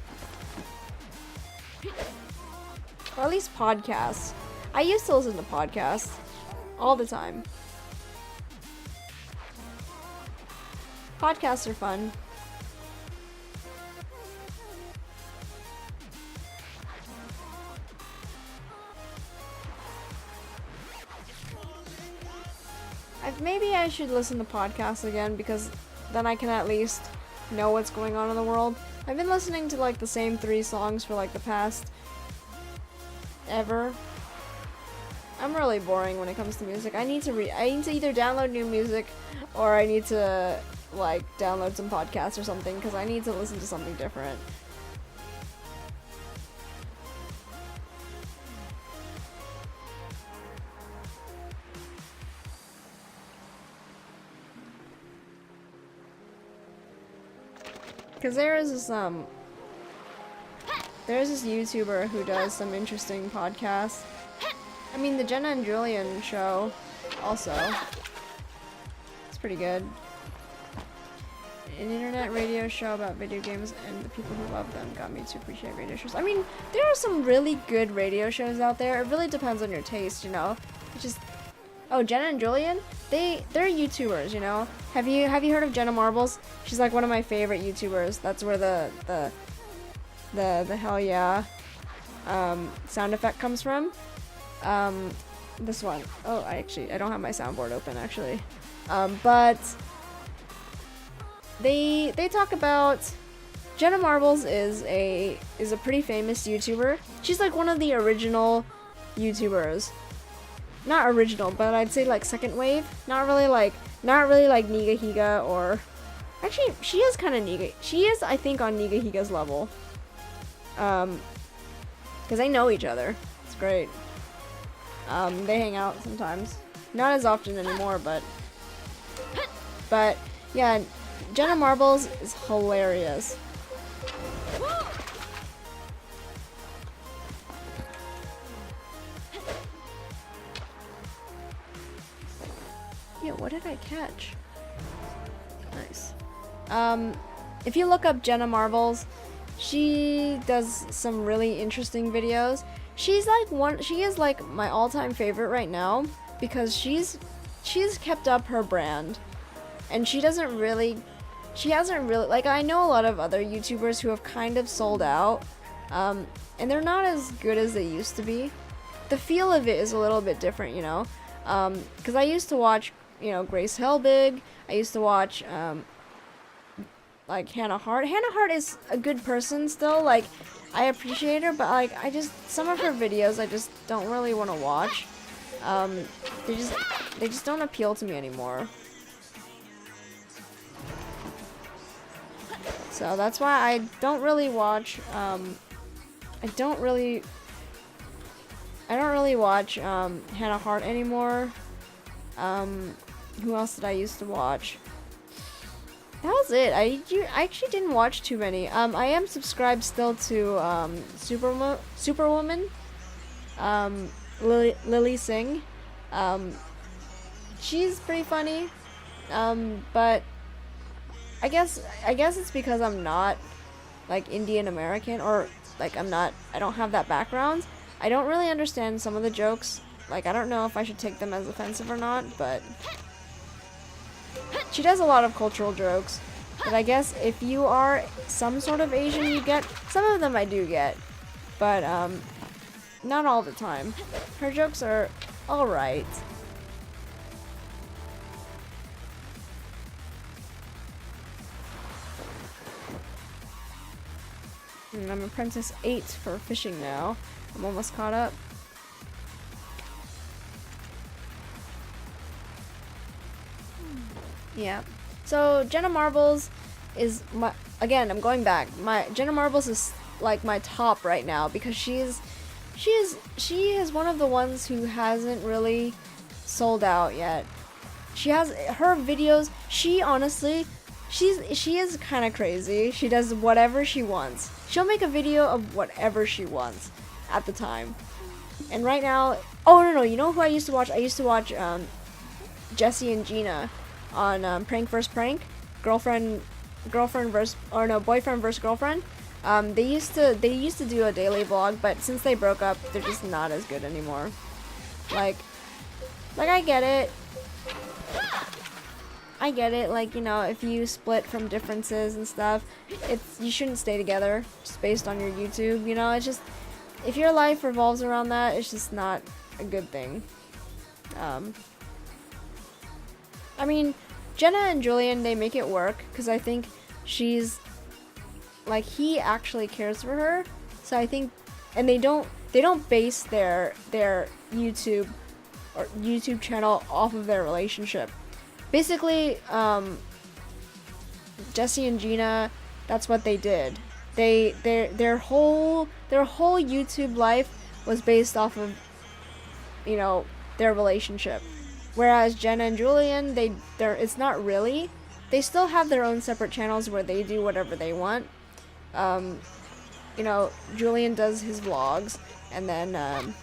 Or at least podcasts. I used to listen to podcasts all the time. Podcasts are fun. Maybe I should listen to podcasts again, because then I can at least know what's going on in the world. I've been listening to like the same 3 songs for like the past ever. I'm really boring when it comes to music. I need to either download new music or I need to like download some podcasts or something, because I need to listen to something different. Because there's this YouTuber who does some interesting podcasts. I mean, the Jenna and Julian show also. It's pretty good. An internet radio show about video games and the people who love them got me to appreciate radio shows. I mean, there are some really good radio shows out there. It really depends on your taste, you know. It's just, oh, Jenna and Julian, they're YouTubers, you know. Have you heard of Jenna Marbles? She's like one of my favorite YouTubers. That's where the hell yeah sound effect comes from. This one. Oh, I don't have my soundboard open actually. But they talk about, Jenna Marbles is a pretty famous YouTuber. She's like one of the original YouTubers. Not original, but I'd say like second wave. Not really like Niga Higa, or actually she is kind of Niga. She is, I think, on Niga Higa's level. Because they know each other. It's great. They hang out sometimes. Not as often anymore, but yeah, Jenna Marbles is hilarious. Yeah, what did I catch? Nice. If you look up Jenna Marbles, she does some really interesting videos. She is like my all-time favorite right now, because she's kept up her brand, and she hasn't really, like, I know a lot of other YouTubers who have kind of sold out, and they're not as good as they used to be. The feel of it is a little bit different, you know, because I used to watch, you know, Grace Helbig. I used to watch like Hannah Hart. Hannah Hart is a good person still. Like, I appreciate her, but like some of her videos I just don't really want to watch. They just don't appeal to me anymore. So that's why I don't really watch. I don't really watch Hannah Hart anymore. Who else did I used to watch? That was it. I actually didn't watch too many. I am subscribed still to Superwoman. Lily Singh. She's pretty funny. But I guess it's because I'm not like Indian American, or like I don't have that background. I don't really understand some of the jokes. Like, I don't know if I should take them as offensive or not, but she does a lot of cultural jokes. But I guess if you are some sort of Asian, you get some of them. I do get, but not all the time. Her jokes are all right. I'm apprentice 8 for fishing now. I'm almost caught up. Yeah. So Jenna Marbles is my, again, I'm going back. Jenna Marbles is like my top right now because she is one of the ones who hasn't really sold out yet. She has her videos. She honestly, she is kind of crazy. She does whatever she wants. She'll make a video of whatever she wants at the time. And right now, oh no, you know who I used to watch? I used to watch Jesse and Gina on Prank vs. Prank, boyfriend versus girlfriend. They used to do a daily vlog, but since they broke up, they're just not as good anymore. Like I get it, like, you know, if you split from differences and stuff, you shouldn't stay together just based on your YouTube, you know. It's just, if your life revolves around that, it's just not a good thing. I mean, Jenna and Julian, they make it work because I think she's like, he actually cares for her. So I think, and they don't base their YouTube or YouTube channel off of their relationship. Basically, Jesse and Gina, that's what they did. Their whole YouTube life was based off of, you know, their relationship. Whereas Jenna and Julian, it's not really. They still have their own separate channels where they do whatever they want. You know, Julian does his vlogs, and then,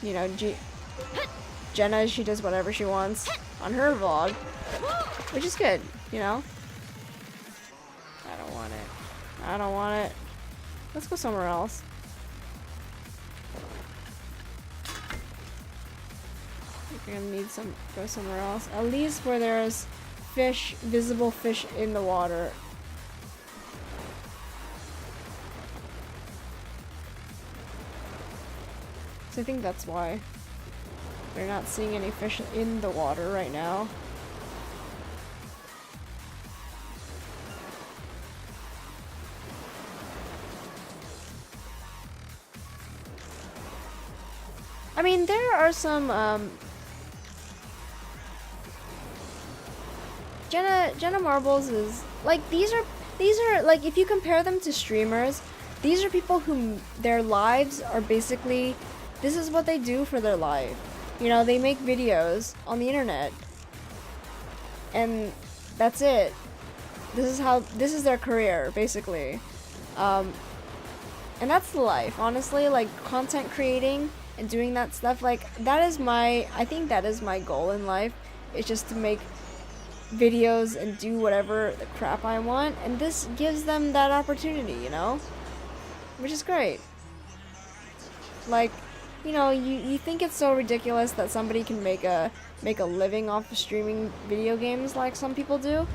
you know, Jenna, she does whatever she wants on her vlog, which is good, you know? I don't want it. Let's go somewhere else. We're gonna need go somewhere else. At least where there's visible fish in the water. So I think that's why we're not seeing any fish in the water right now. I mean, there are some Jenna Marbles is like, these are like, if you compare them to streamers, these are people who their lives are basically, this is what they do for their life. You know, they make videos on the internet, and that's it. This is their career, basically. And that's the life, honestly. Like, content creating and doing that stuff, like, I think that is my goal in life. It's just to make videos and do whatever the crap I want, and this gives them that opportunity, you know? Which is great. Like, you know, you think it's so ridiculous that somebody can make a living off of streaming video games like some people do,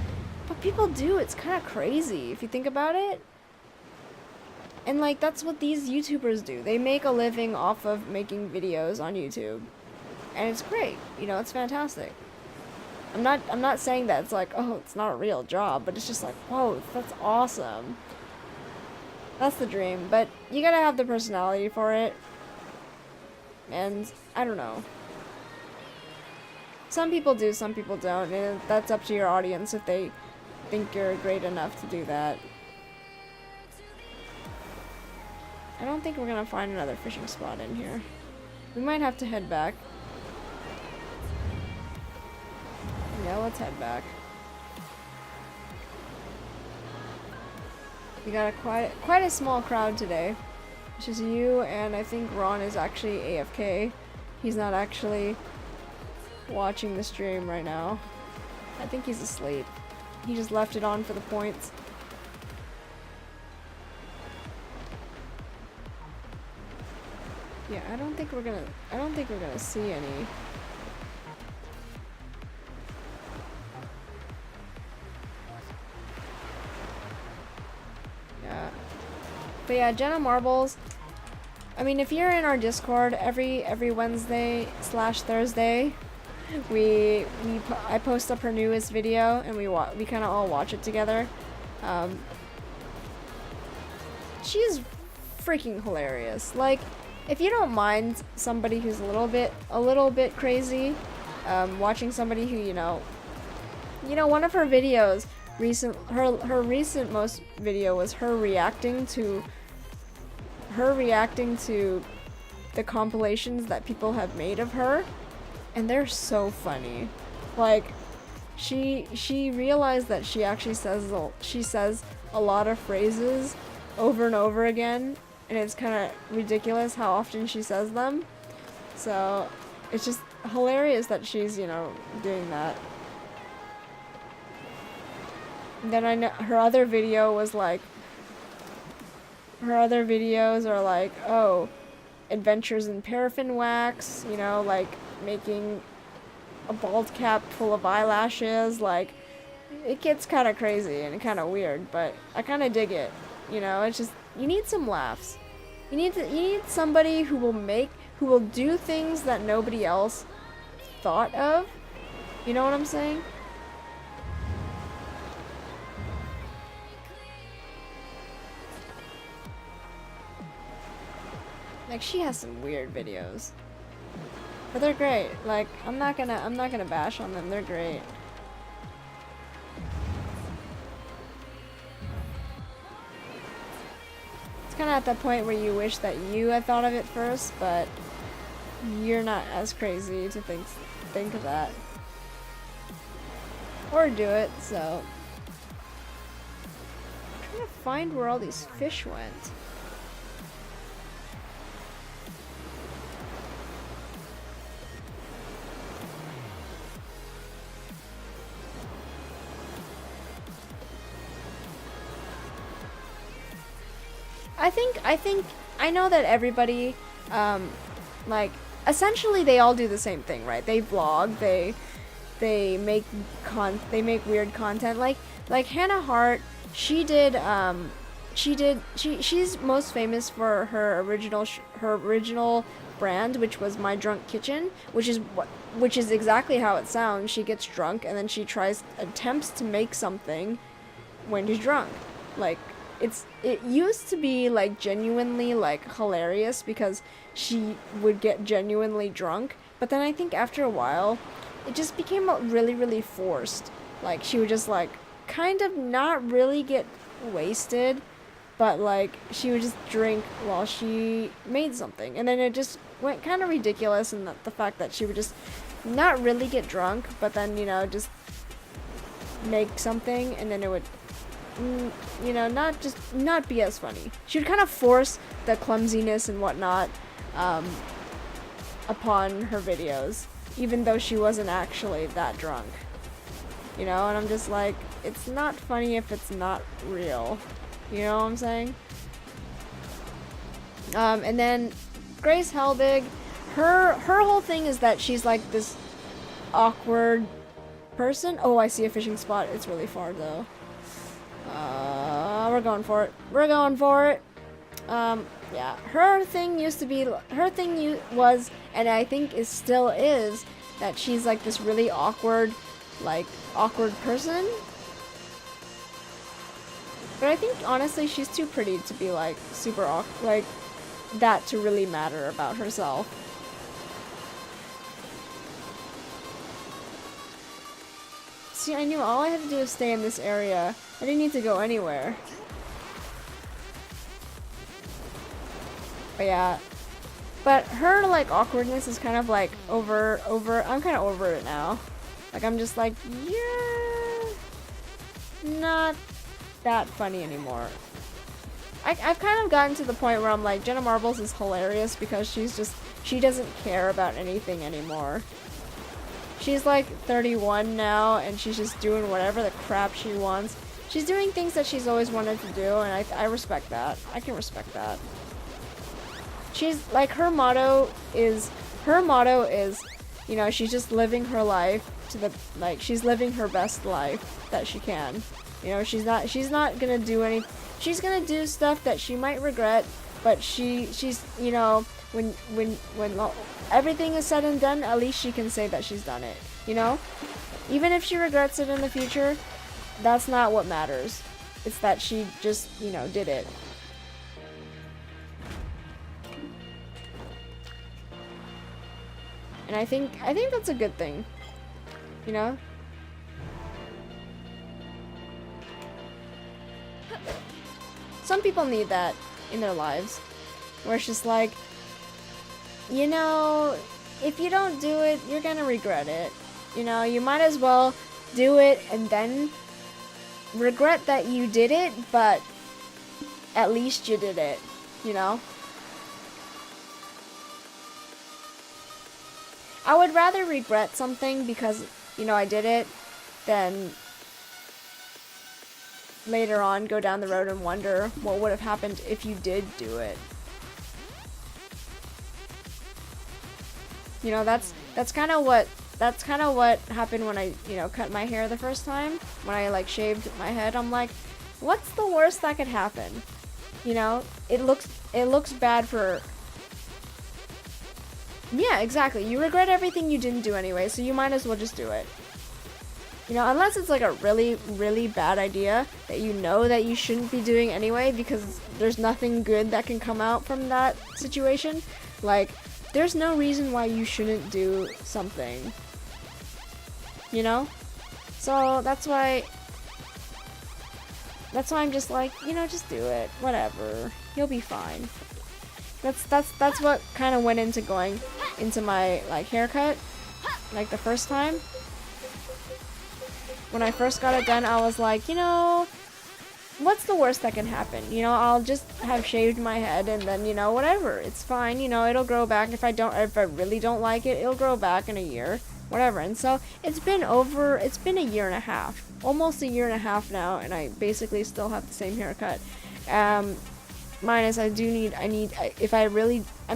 but people do. It's kind of crazy if you think about it. And like, that's what these YouTubers do. They make a living off of making videos on YouTube, and it's great. You know, it's fantastic. I'm not saying that it's like, oh, it's not a real job, but it's just like, whoa, that's awesome. That's the dream, but you gotta have the personality for it. And I don't know. Some people do, some people don't, and that's up to your audience if they think you're great enough to do that. I don't think we're gonna find another fishing spot in here. We might have to head back. Yeah, let's head back. We got quite a small crowd today. It's just you, and I think Ron is actually AFK. He's not actually watching the stream right now. I think he's asleep. He just left it on for the points. Yeah, I don't think we're gonna see any. Yeah. But yeah, Jenna Marbles. I mean, if you're in our Discord every Wednesday / Thursday, I post up her newest video and we kind of all watch it together. She's freaking hilarious. Like, if you don't mind somebody who's a little bit crazy, watching somebody who you know, one of her videos, her recent most video was her reacting to the compilations that people have made of her, and they're so funny. Like, she realized that she actually says a lot of phrases over and over again, and it's kind of ridiculous how often she says them. So it's just hilarious that she's, doing that. And then I know her other videos are like, oh, adventures in paraffin wax, like making a bald cap full of eyelashes. Like, it gets kind of crazy and kind of weird, but I kind of dig it. It's just, you need some laughs. You need somebody who will do things that nobody else thought of. You know what I'm saying? Like, she has some weird videos, but they're great. Like, I'm not gonna bash on them. They're great. It's kind of at that point where you wish that you had thought of it first, but you're not as crazy to think of that or do it. So I'm trying to find where all these fish went. I know that everybody, like, essentially they all do the same thing, right? They vlog, they make weird content. Like Hannah Hart, she's most famous for her original brand, which was My Drunk Kitchen, which is exactly how it sounds. She gets drunk and then she attempts to make something when she's drunk. Like, it used to be like genuinely like hilarious because she would get genuinely drunk, but then I think after a while it just became really, really forced. Like, she would just like kind of not really get wasted, but like she would just drink while she made something, and then it just went kind of ridiculous. And the fact that she would just not really get drunk, but then just make something, and then it would not be as funny. She would kind of force the clumsiness and whatnot upon her videos, even though she wasn't actually that drunk. And I'm just like, it's not funny if it's not real. You know what I'm saying? And then Grace Helbig, her whole thing is that she's like this awkward person. Oh, I see a fishing spot. It's really far though. We're going for it. Yeah, her thing was, and I think still is, that she's like this really awkward, like, awkward person. But I think, honestly, she's too pretty to be, like, super awkward, like, that to really matter about herself. See, I knew all I had to do was stay in this area. I didn't need to go anywhere. But yeah. But her, like, awkwardness is kind of, like, I'm kind of over it now. Like, I'm just like, yeah, not that funny anymore. I've kind of gotten to the point where I'm like, Jenna Marbles is hilarious because she doesn't care about anything anymore. She's like 31 now, and she's just doing whatever the crap she wants. She's doing things that she's always wanted to do, and I respect that. I can respect that. She's like, her motto is, you know, she's just living her life to the, like, she's living her best life that she can. You know, she's not gonna do any, she's gonna do stuff that she might regret, but she's, you know, when everything is said and done, at least she can say that she's done it, you know? Even if she regrets it in the future, that's not what matters. It's that she just, you know, did it. And I think that's a good thing, you know? Some people need that in their lives, where it's just like, you know, if you don't do it, you're gonna regret it. You know, you might as well do it and then regret that you did it, but at least you did it, you know? I would rather regret something because, you know, I did it, than later on go down the road and wonder what would have happened if you did do it. You know, that's kind of what happened when I, you know, cut my hair the first time. When I, like, shaved my head, I'm like, what's the worst that could happen? You know, it looks bad for... Yeah, exactly. You regret everything you didn't do anyway, so you might as well just do it. You know, unless it's like a really, really bad idea that you know that you shouldn't be doing anyway because there's nothing good that can come out from that situation. Like, there's no reason why you shouldn't do something. You know? So that's why I'm just like, you know, just do it. Whatever. You'll be fine. That's what kind of went into going into my, like, haircut, like, the first time. When I first got it done, I was like, you know, what's the worst that can happen? You know, I'll just have shaved my head and then, you know, whatever, it's fine, you know, it'll grow back. If I really don't like it, it'll grow back in a year, whatever. And so it's been a year and a half, almost a year and a half now, and I basically still have the same haircut. Minus I'm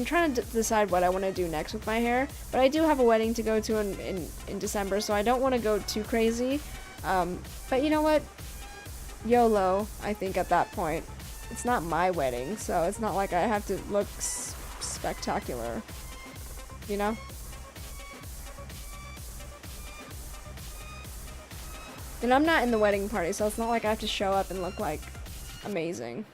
trying to decide what I want to do next with my hair, but I do have a wedding to go to in December, so I don't want to go too crazy. But you know what? YOLO, I think at that point. It's not my wedding, so it's not like I have to look spectacular, you know? And I'm not in the wedding party, so it's not like I have to show up and look like amazing.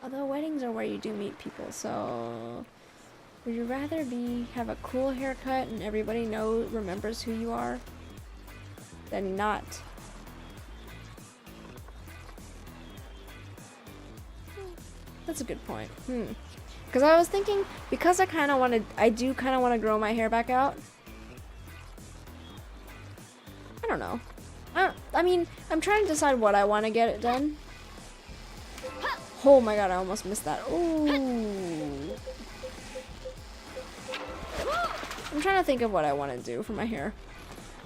Although weddings are where you do meet people, so would you rather have a cool haircut and everybody remembers who you are than not? That's a good point. Because I was thinking, because I do kind of want to grow my hair back out. I don't know. I mean, I'm trying to decide what I want to get it done. Oh my god, I almost missed that. Ooh. I'm trying to think of what I want to do for my hair.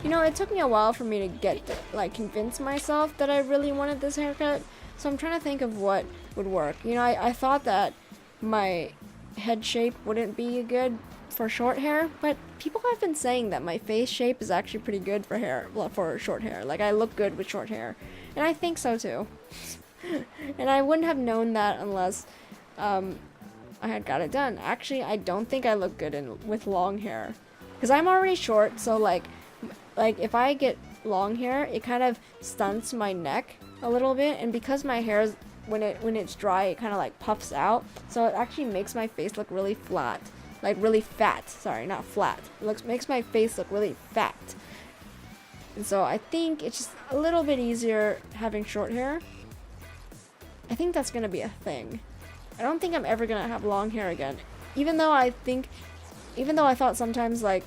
You know, it took me a while for me to convince myself that I really wanted this haircut. So I'm trying to think of what would work. You know, I thought that my head shape wouldn't be good for short hair, but people have been saying that my face shape is actually pretty good for short hair. Like, I look good with short hair. And I think so too. And I wouldn't have known that unless I had got it done. Actually, I don't think I look good with long hair. Because I'm already short, so like if I get long hair, it kind of stunts my neck a little bit, and because my hair is, when it's dry, it kind of like puffs out, so it actually makes my face look really flat, like really fat. Sorry, not flat. It makes my face look really fat. And so I think it's just a little bit easier having short hair. I think that's gonna be a thing. I don't think I'm ever gonna have long hair again. Even though I thought sometimes like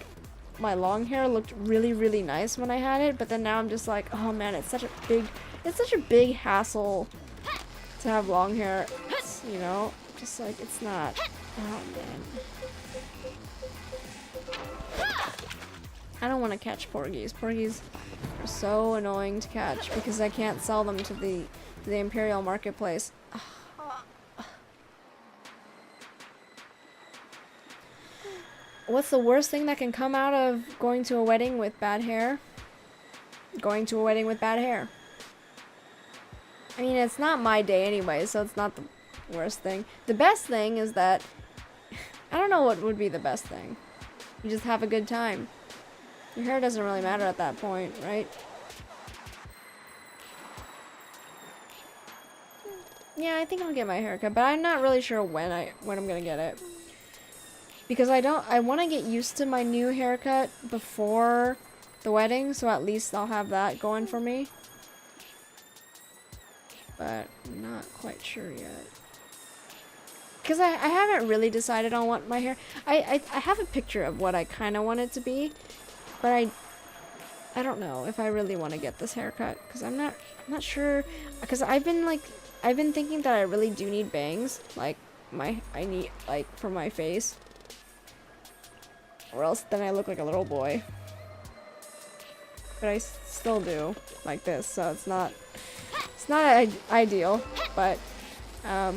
my long hair looked really, really nice when I had it, but then now I'm just like, oh man, it's such a big hassle to have long hair. It's, you know, just like it's not. Oh man. I don't want to catch porgies. Porgies are so annoying to catch because I can't sell them to the Imperial Marketplace. What's the worst thing that can come out of going to a wedding with bad hair? Going to a wedding with bad hair. I mean, it's not my day anyway, so it's not the worst thing. The best thing is that I don't know what would be the best thing. You just have a good time. Your hair doesn't really matter at that point, right? Yeah, I think I'll get my hair cut, but I'm not really sure when I'm gonna get it. Because I want to get used to my new haircut before the wedding, so at least I'll have that going for me. But I'm not quite sure yet. Because I haven't really decided on what my hair... I have a picture of what I kind of want it to be, but I don't know if I really want to get this haircut, because I'm not sure, because I've been thinking that I really do need bangs, like I need, like, for my face. Or else then I look like a little boy. But I still do, like this, so it's not ideal, but, let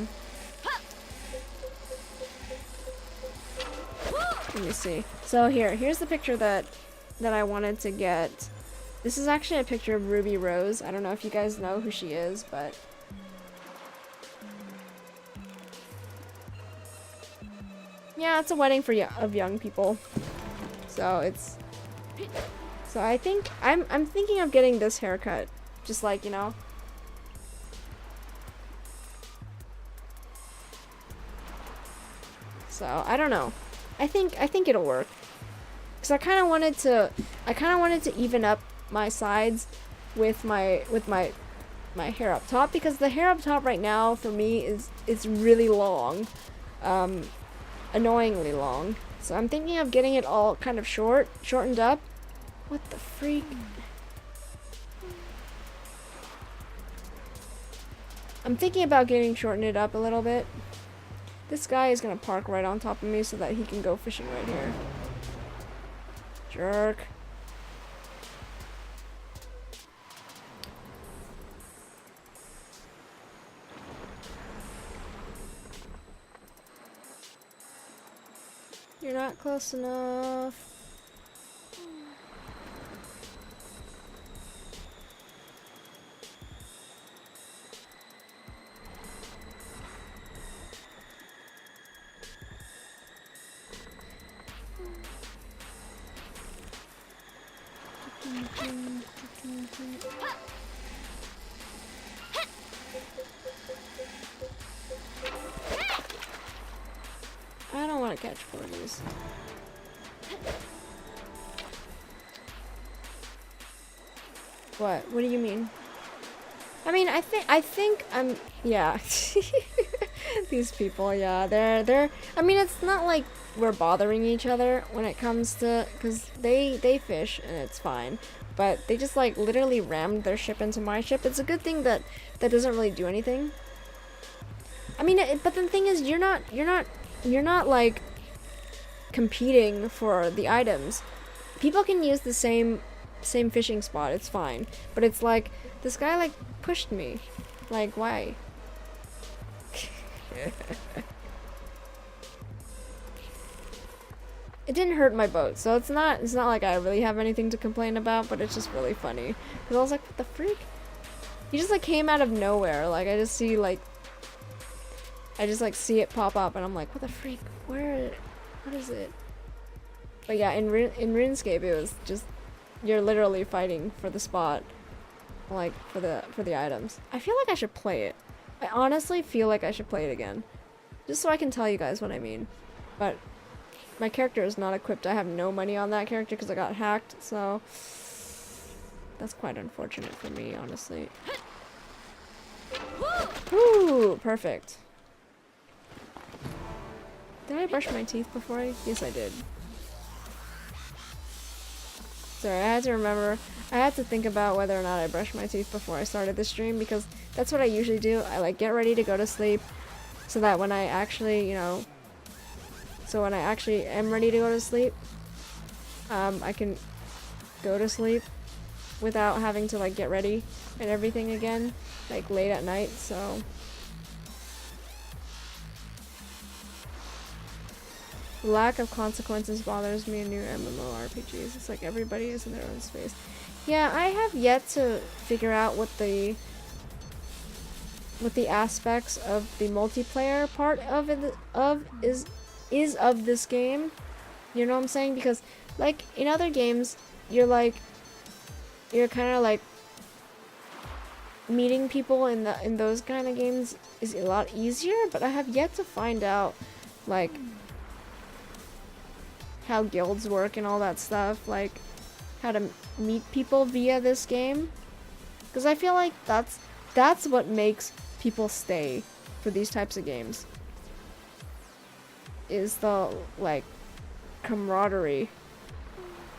me see. So here's the picture that I wanted to get. This is actually a picture of Ruby Rose. I don't know if you guys know who she is, but... yeah, it's a wedding of young people. So I think I'm thinking of getting this haircut, just like, you know. So I don't know. I think it'll work. Cause I kind of wanted to even up my sides with my hair up top, because the hair up top right now for me is really long, annoyingly long. So I'm thinking of getting it all kind of shortened up. What the freak? I'm thinking about getting shortened it up a little bit. This guy is gonna park right on top of me so that he can go fishing right here. Jerk. You're not close enough. I don't want to catch porgies. What? What do you mean? I mean, I think I'm, yeah. These people, yeah, they're, I mean, it's not like we're bothering each other when it comes to, because they fish and it's fine, but they just like literally rammed their ship into my ship. It's a good thing that doesn't really do anything. I mean, but the thing is, you're not like competing for the items. People can use the same fishing spot, it's fine, but it's like this guy like pushed me, like why? It didn't hurt my boat, so it's not like I really have anything to complain about, but it's just really funny because I was like, what the freak? He just like came out of nowhere. Like I just see it pop up and I'm like, what the freak? What is it? But yeah, in RuneScape, it was just you're literally fighting for the spot, like for the items. I feel like I should play it. I honestly feel like I should play it again, just so I can tell you guys what I mean. But my character is not equipped. I have no money on that character because I got hacked, so that's quite unfortunate for me, honestly. Ooh, perfect. Did I brush my teeth before I? Yes, I did. Sorry, I had to remember. I had to think about whether or not I brushed my teeth before I started the stream, because that's what I usually do. I like get ready to go to sleep so that when I actually, you know, so when I actually am ready to go to sleep, I can go to sleep without having to like get ready and everything again, like late at night, so. The lack of consequences bothers me in new MMORPGs. It's like everybody is in their own space. Yeah, I have yet to figure out what the aspects of the multiplayer part of it is of this game. You know what I'm saying? Because like in other games, you're kind of like meeting people in those kind of games is a lot easier, but I have yet to find out like how guilds work and all that stuff, like how to meet people via this game, because I feel like that's what makes people stay for these types of games, is the like camaraderie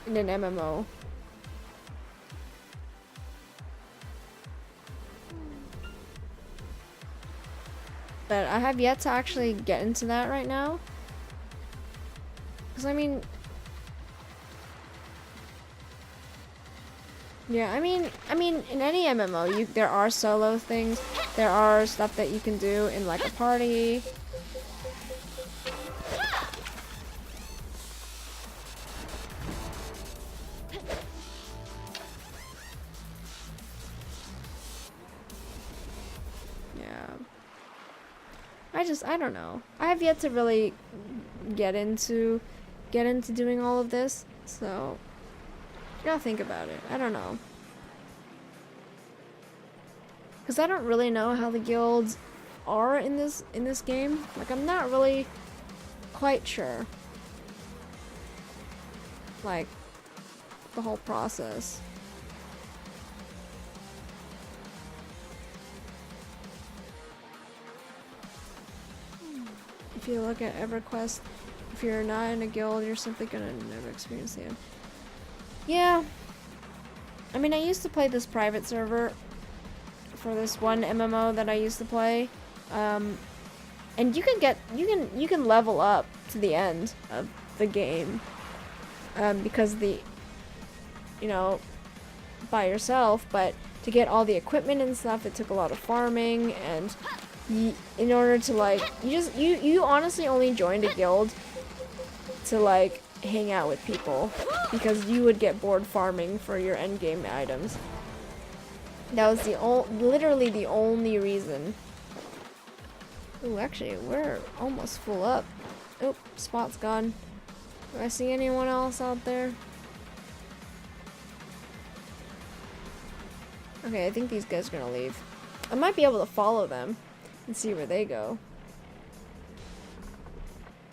in an MMO. But I have yet to actually get into that right now. Because I mean, yeah, I mean, in any MMO, there are solo things, there are stuff that you can do in like a party. Yeah. I don't know. I have yet to really get into doing all of this, so I gotta think about it. I don't know, because I don't really know how the guilds are in this game. Like, I'm not really quite sure, like, the whole process. If you look at EverQuest, if you're not in a guild, you're simply gonna never experience the end. Yeah. I mean, I used to play this private server for this one MMO that I used to play. And you can level up to the end of the game. Because you know, by yourself, but to get all the equipment and stuff, it took a lot of farming, and in order to like, you honestly only joined a guild to like hang out with people, because you would get bored farming for your endgame items. That was literally the only reason. Ooh, actually, we're almost full up. Oh, spot's gone. Do I see anyone else out there? Okay, I think these guys are gonna leave. I might be able to follow them and see where they go.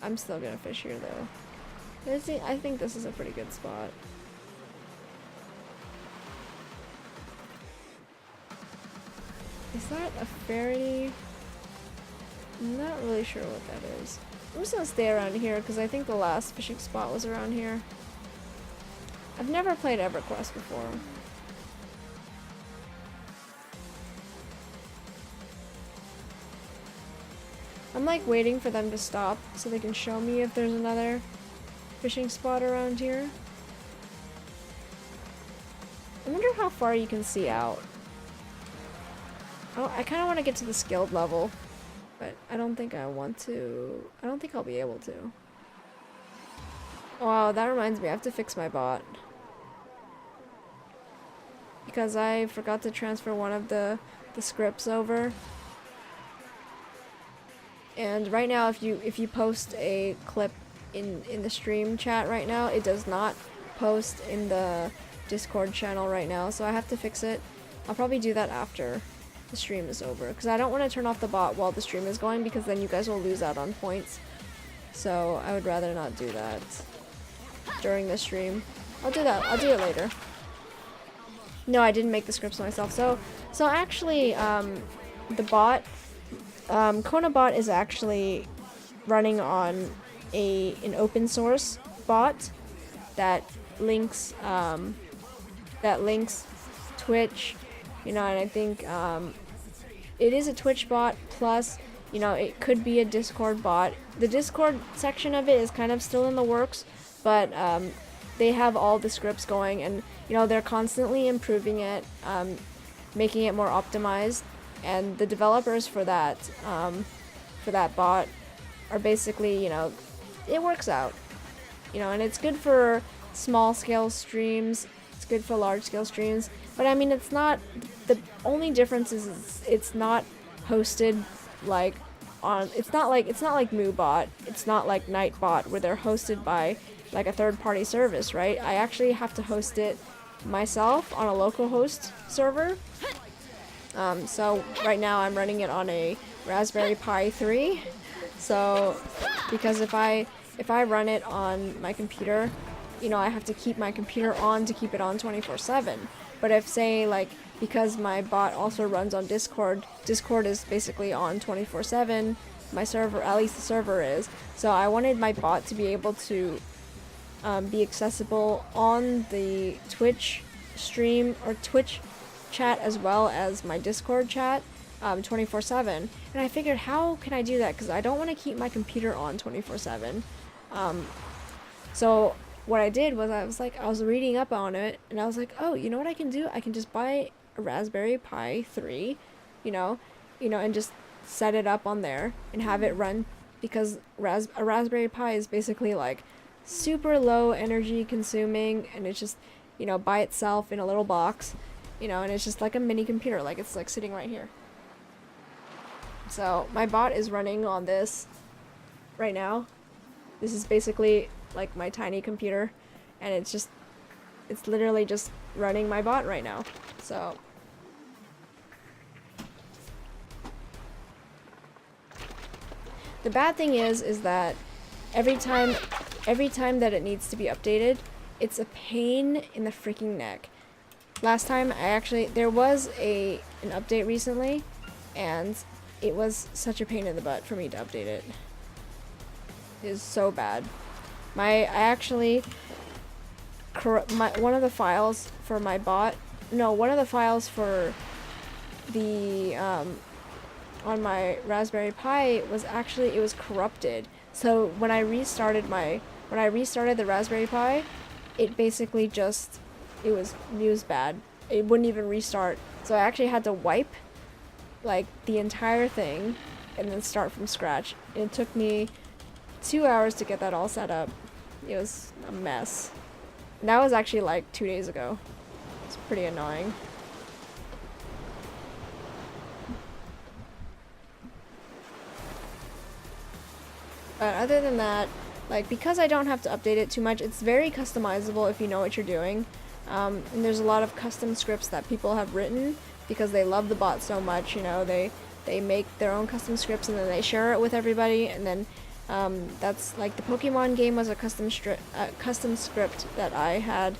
I'm still gonna fish here though. I think this is a pretty good spot. Is that a fairy? I'm not really sure what that is. I'm just gonna stay around here because I think the last fishing spot was around here. I've never played EverQuest before. I'm like waiting for them to stop so they can show me if there's another fishing spot around here. I wonder how far you can see out. Oh, I kind of want to get to the skilled level, but I don't think I want to. I don't think I'll be able to. Wow, that reminds me, I have to fix my bot. Because I forgot to transfer one of the scripts over. And right now, if you post a clip in the stream chat right now. It does not post in the Discord channel right now, so I have to fix it. I'll probably do that after the stream is over, because I don't want to turn off the bot while the stream is going, because then you guys will lose out on points. So I would rather not do that during the stream. I'll do that. I'll do it later. No, I didn't make the scripts myself. So actually, the bot, KonaBot is actually running on an open source bot that links Twitch, you know, and I think it is a Twitch bot, plus, you know, it could be a Discord bot. The Discord section of it is kind of still in the works, but they have all the scripts going, and, you know, they're constantly improving it, making it more optimized, and the developers for that bot are basically, you know, it works out, you know, and it's good for small scale streams, it's good for large scale streams, but I mean, it's not, the only difference is it's not hosted like on, it's not like MooBot, it's not like Nightbot, where they're hosted by like a third-party service, right? I actually have to host it myself on a localhost server. So right now I'm running it on a Raspberry Pi 3. So because if I run it on my computer, you know, I have to keep my computer on to keep it on 24/7. But if, say, like, because my bot also runs on Discord is basically on 24/7. My server, at least the server is. So I wanted my bot to be able to be accessible on the Twitch stream or Twitch chat as well as my Discord chat 24/7. And I figured, how can I do that? Because I don't want to keep my computer on 24/7. So what I did was I was reading up on it, and I was like, oh, you know what I can do? I can just buy a Raspberry Pi 3, you know, and just set it up on there and have it run, because a Raspberry Pi is basically like super low energy consuming, and it's just, you know, by itself in a little box, you know, and it's just like a mini computer, like it's like sitting right here. So my bot is running on this right now. This is basically like my tiny computer, and it's literally just running my bot right now. So the bad thing is that every time that it needs to be updated, it's a pain in the freaking neck. Last time there was an update recently, and it was such a pain in the butt for me to update it. It is so bad. One of the files for my bot, one of the files for the on my Raspberry Pi was actually, it was corrupted. So when I restarted the Raspberry Pi, it basically it was bad. It wouldn't even restart. So I actually had to wipe like the entire thing and then start from scratch. And it took me 2 hours to get that all set up. It was a mess. And that was actually like 2 days ago. It's pretty annoying. But other than that, like, because I don't have to update it too much, it's very customizable if you know what you're doing. And there's a lot of custom scripts that people have written because they love the bot so much, you know, they make their own custom scripts and then they share it with everybody, and then that's like the Pokemon game was a custom script that I had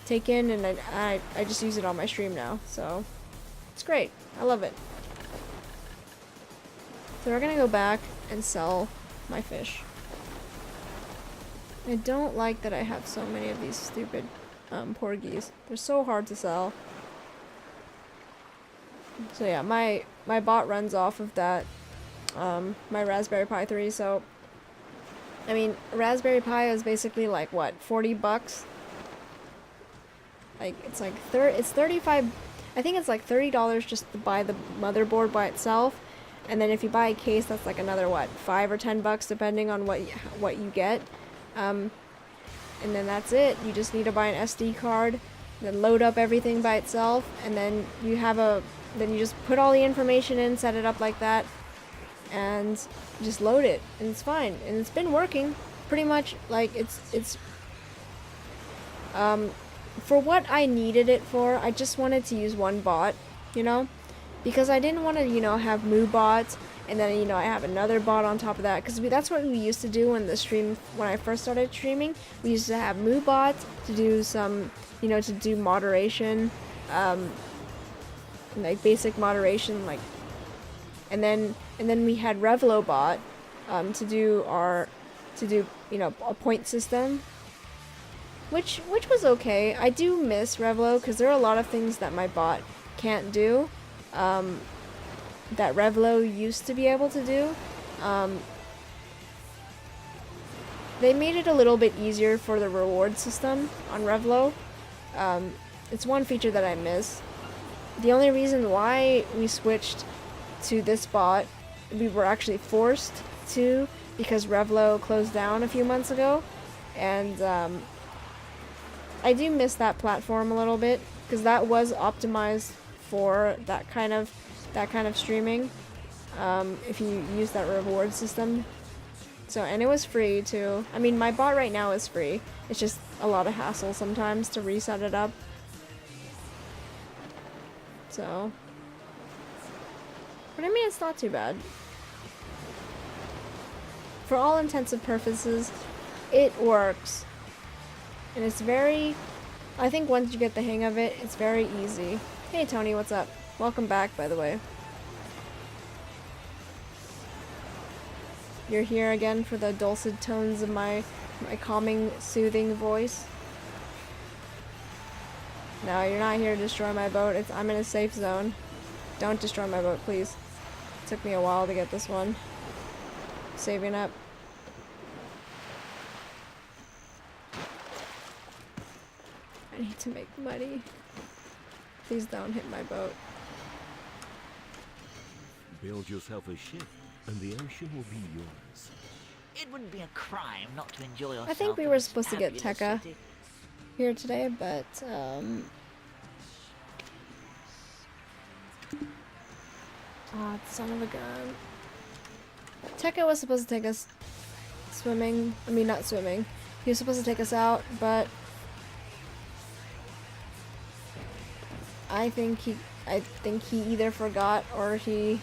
taken, and I just use it on my stream now, so it's great. I love it. So we're gonna go back and sell my fish. I don't like that I have so many of these stupid porgies. They're so hard to sell. So yeah, my bot runs off of that, my Raspberry Pi 3, so, I mean, Raspberry Pi is basically like, what, $40? Like, it's like, it's 35, I think it's like $30 just to buy the motherboard by itself, and then if you buy a case, that's like another, what, $5 or $10 depending on what you get, and then that's it. You just need to buy an SD card, then load up everything by itself, and then you have then you just put all the information in, set it up like that, and just load it, and it's fine, and it's been working pretty much. Like it's for what I needed it for. I just wanted to use one bot, you know, because I didn't want to, you know, have Moo bots, and then, you know, I have another bot on top of that, because that's what we used to do in the stream when I first started streaming. We used to have Moo bots to do some, you know, to do moderation, like basic moderation, like, and then we had Revlo bot to do you know, a point system, which was okay. I do miss Revlo because there are a lot of things that my bot can't do, that Revlo used to be able to do. They made it a little bit easier for the reward system on Revlo. It's one feature that I miss. The only reason why we switched to this bot, we were actually forced to, because Revlo closed down a few months ago, and I do miss that platform a little bit, because that was optimized for that kind of streaming, if you use that reward system. So, and it was free too. I mean, my bot right now is free. It's just a lot of hassle sometimes to reset it up. So, but I mean, it's not too bad. For all intents and purposes, it works. And it's very, I think once you get the hang of it, it's very easy. Hey Tony, what's up? Welcome back, by the way. You're here again for the dulcet tones of my calming, soothing voice. No, you're not here to destroy my boat. I'm in a safe zone. Don't destroy my boat, please. It took me a while to get this one. Saving up. I need to make money. Please don't hit my boat. Build yourself a ship, and the ocean will be yours. It wouldn't be a crime not to enjoy yourself. I think we in were this supposed to get fabulous Tekka city. here today, but son of a gun. Tekka was supposed to take us swimming. I mean, not swimming. He was supposed to take us out, but I think he either forgot or he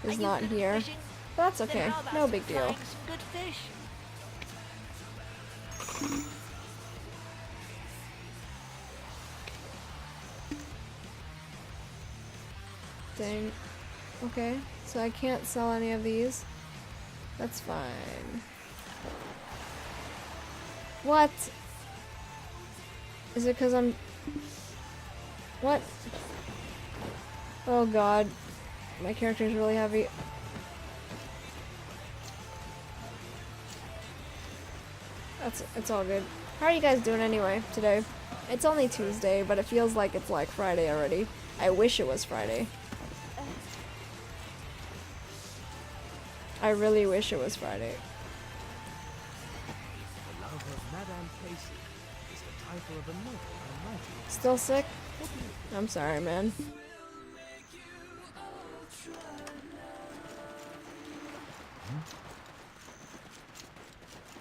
is not good at here. fishing? But that's Then okay. how about No big deal. frying some good fish? Dang. Okay, so I can't sell any of these. That's fine. What? Is it because I'm... What? Oh god. My character's really heavy. It's all good. How are you guys doing anyway today? It's only Tuesday, but it feels like it's like Friday already. I wish it was Friday. I really wish it was Friday. The love of Madame Casey is the title of a novel I'm writing. Still sick? I'm sorry, man.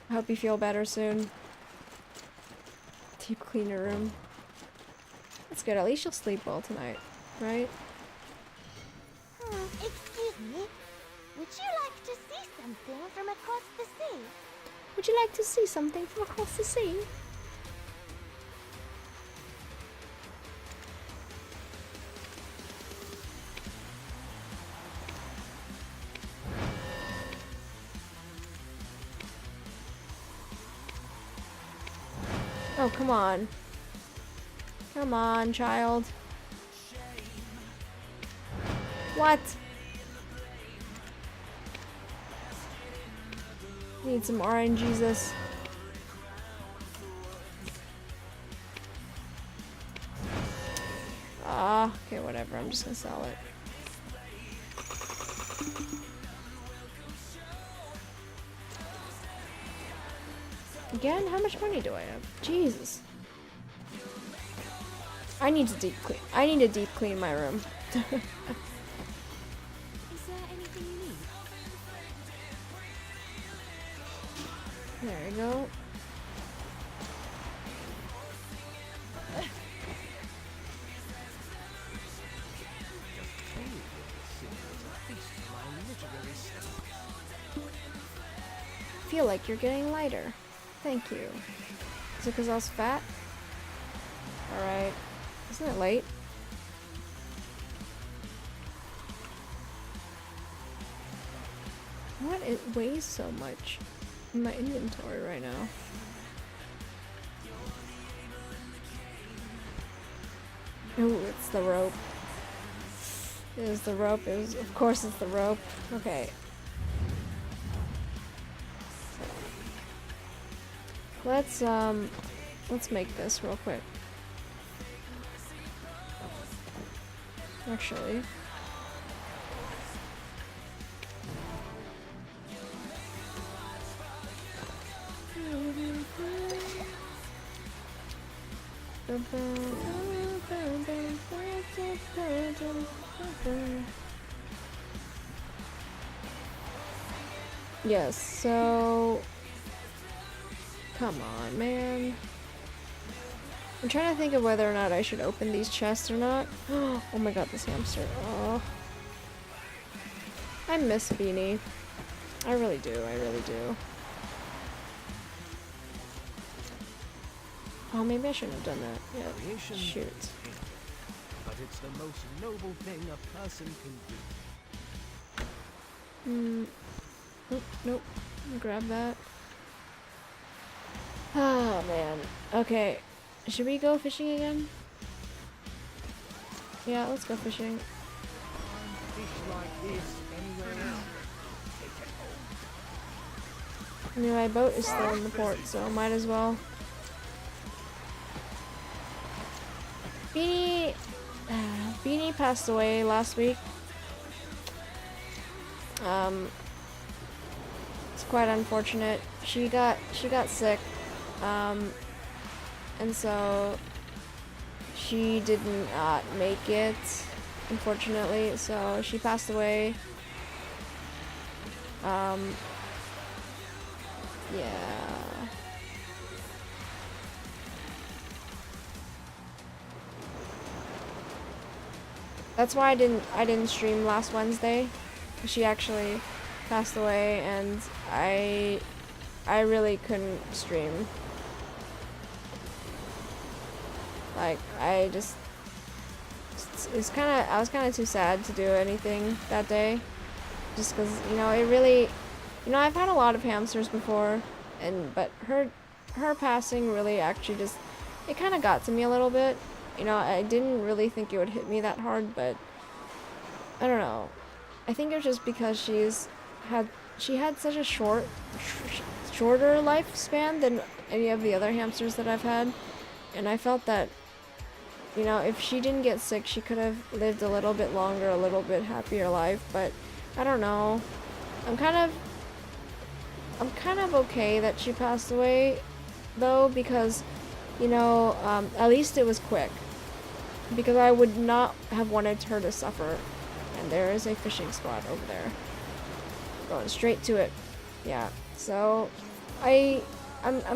I hope you feel better soon. Deep clean your room. That's good. At least you'll sleep well tonight, right? Excuse me. Would you like to see something from across the sea? Would you like to see something from across the sea? Oh, come on. Come on, child. What? Need some RNGesus. Okay, whatever. I'm just gonna sell it. Again, how much money do I have? Jesus. I need to deep clean. I need to deep clean my room. Is there anything you need? There you go. Feel like you're getting lighter. Thank you. Is it because I was fat? Alright. Isn't it late? What? It weighs so much in my inventory right now. Ooh, it's the rope. It is the rope. It is, of course it's the rope. Okay. Let's make this real quick. Actually. Yes, so come on, man. I'm trying to think of whether or not I should open these chests or not. Oh my god, this hamster. Oh. I miss Beanie. I really do, I really do. Oh, maybe I shouldn't have done that. Yeah, Creation shoot. is pain, but it's the most noble thing a person can do. Nope. Grab that. Oh, man. Okay. Should we go fishing again? Yeah, let's go fishing. Fish like this anywhere else. I mean, my boat is still in the port, so might as well. Beanie passed away last week. It's quite unfortunate. She got sick, and so she did not make it, unfortunately. So she passed away. Yeah. That's why I didn't stream last Wednesday. She actually passed away, and I really couldn't stream. Like, I was kind of too sad to do anything that day, just because, you know, it really, you know, I've had a lot of hamsters before, but her passing really actually just, it kind of got to me a little bit. You know, I didn't really think it would hit me that hard, but I don't know. I think it was just because she had such a shorter lifespan than any of the other hamsters that I've had, and I felt that, you know, if she didn't get sick, she could have lived a little bit longer, a little bit happier life. But I don't know. I'm kind of okay that she passed away, though, because, you know, at least it was quick. Because I would not have wanted her to suffer. And there is a fishing spot over there. Going straight to it. Yeah. So I'm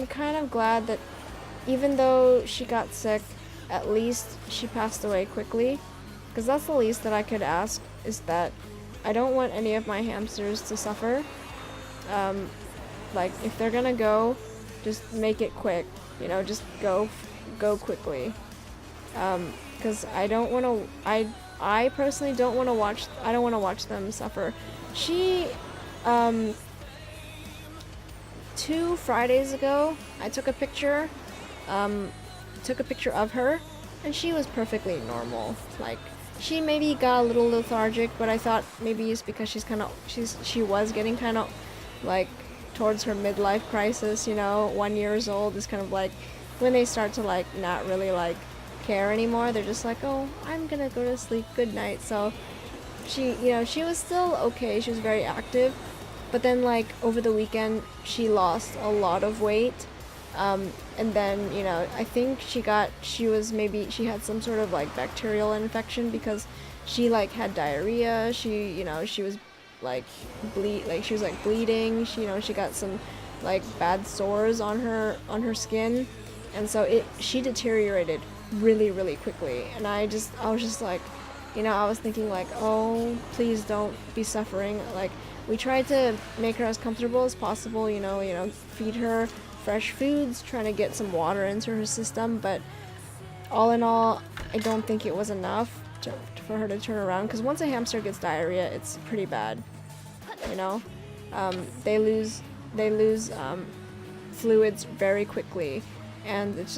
kind of glad that even though she got sick, at least she passed away quickly. Because that's the least that I could ask, is that I don't want any of my hamsters to suffer. Like, if they're gonna go, just make it quick. You know, just go quickly. Because I don't want to, I personally don't want to watch them suffer. She, 2 Fridays ago, I took a picture of her, and she was perfectly normal. Like, she maybe got a little lethargic, but I thought maybe it's because she was getting kind of, like, towards her midlife crisis, you know. 1 year old is kind of like when they start to, like, not really, like, care anymore. They're just like, oh, I'm gonna go to sleep, good night. So she, you know, she was still okay, she was very active, but then, like, over the weekend she lost a lot of weight, and then, you know, I think she had some sort of, like, bacterial infection, because she, like, had diarrhea. She, you know, she was like bleeding. She, you know, she got some like bad sores on her skin, and so she deteriorated really quickly. And I was just like, you know, I was thinking like, oh, please don't be suffering. Like, we tried to make her as comfortable as possible, you know, feed her fresh foods, trying to get some water into her system, but all in all, I don't think it was enough for her to turn around, because once a hamster gets diarrhea, it's pretty bad, you know? They lose fluids very quickly, and it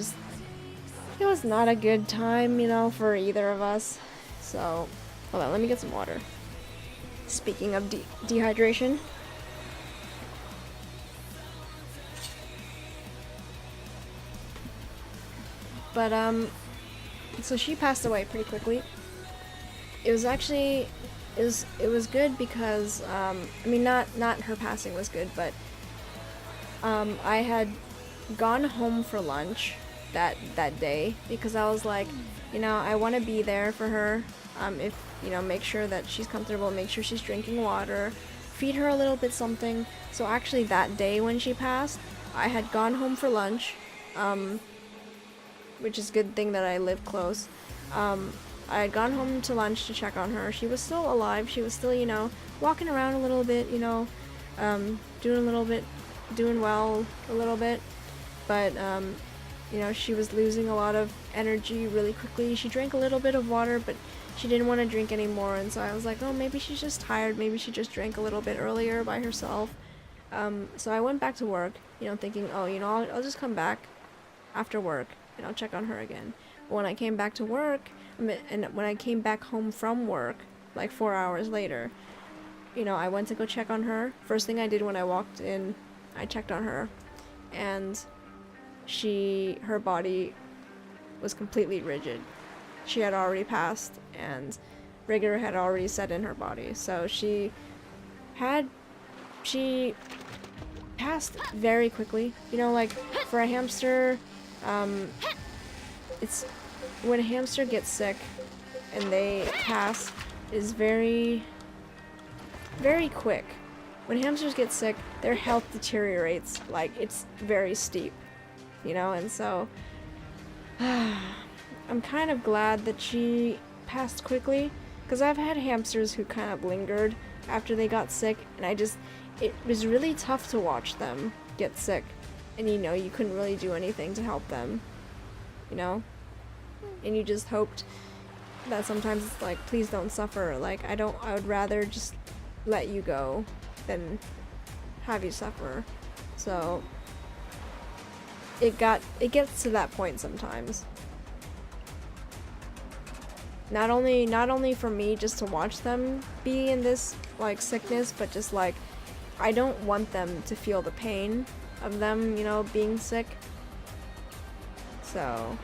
was not a good time, you know, for either of us. So, hold on, let me get some water. Speaking of dehydration. But, so she passed away pretty quickly. It was actually, it was good because, I mean, not her passing was good, but, I had gone home for lunch that day, because I was like, you know, I want to be there for her, if, you know, make sure that she's comfortable, make sure she's drinking water, feed her a little bit something. So actually that day when she passed, I had gone home for lunch, which is a good thing that I live close. I had gone home to lunch to check on her. She was still alive. She was still, you know, walking around a little bit, you know, doing well a little bit. But, you know, she was losing a lot of energy really quickly. She drank a little bit of water, but she didn't want to drink anymore. And so I was like, oh, maybe she's just tired. Maybe she just drank a little bit earlier by herself. So I went back to work, you know, thinking, oh, you know, I'll just come back after work and I'll check on her again. But when I came back to work, and when I came back home from work, like 4 hours later, you know, I went to go check on her. First thing I did when I walked in, I checked on her, and her body was completely rigid. She had already passed, and rigor had already set in her body. So she passed very quickly. You know, like, for a hamster, it's when a hamster gets sick and they pass is very quick. When hamsters get sick, their health deteriorates, like, it's very steep, you know. And so I'm kind of glad that she passed quickly, because I've had hamsters who kind of lingered after they got sick, and it was really tough to watch them get sick, and, you know, you couldn't really do anything to help them, you know. And you just hoped that sometimes it's like, please don't suffer. Like, I would rather just let you go than have you suffer. So it gets to that point sometimes. Not only for me just to watch them be in this, like, sickness, but just, like, I don't want them to feel the pain of them, you know, being sick. So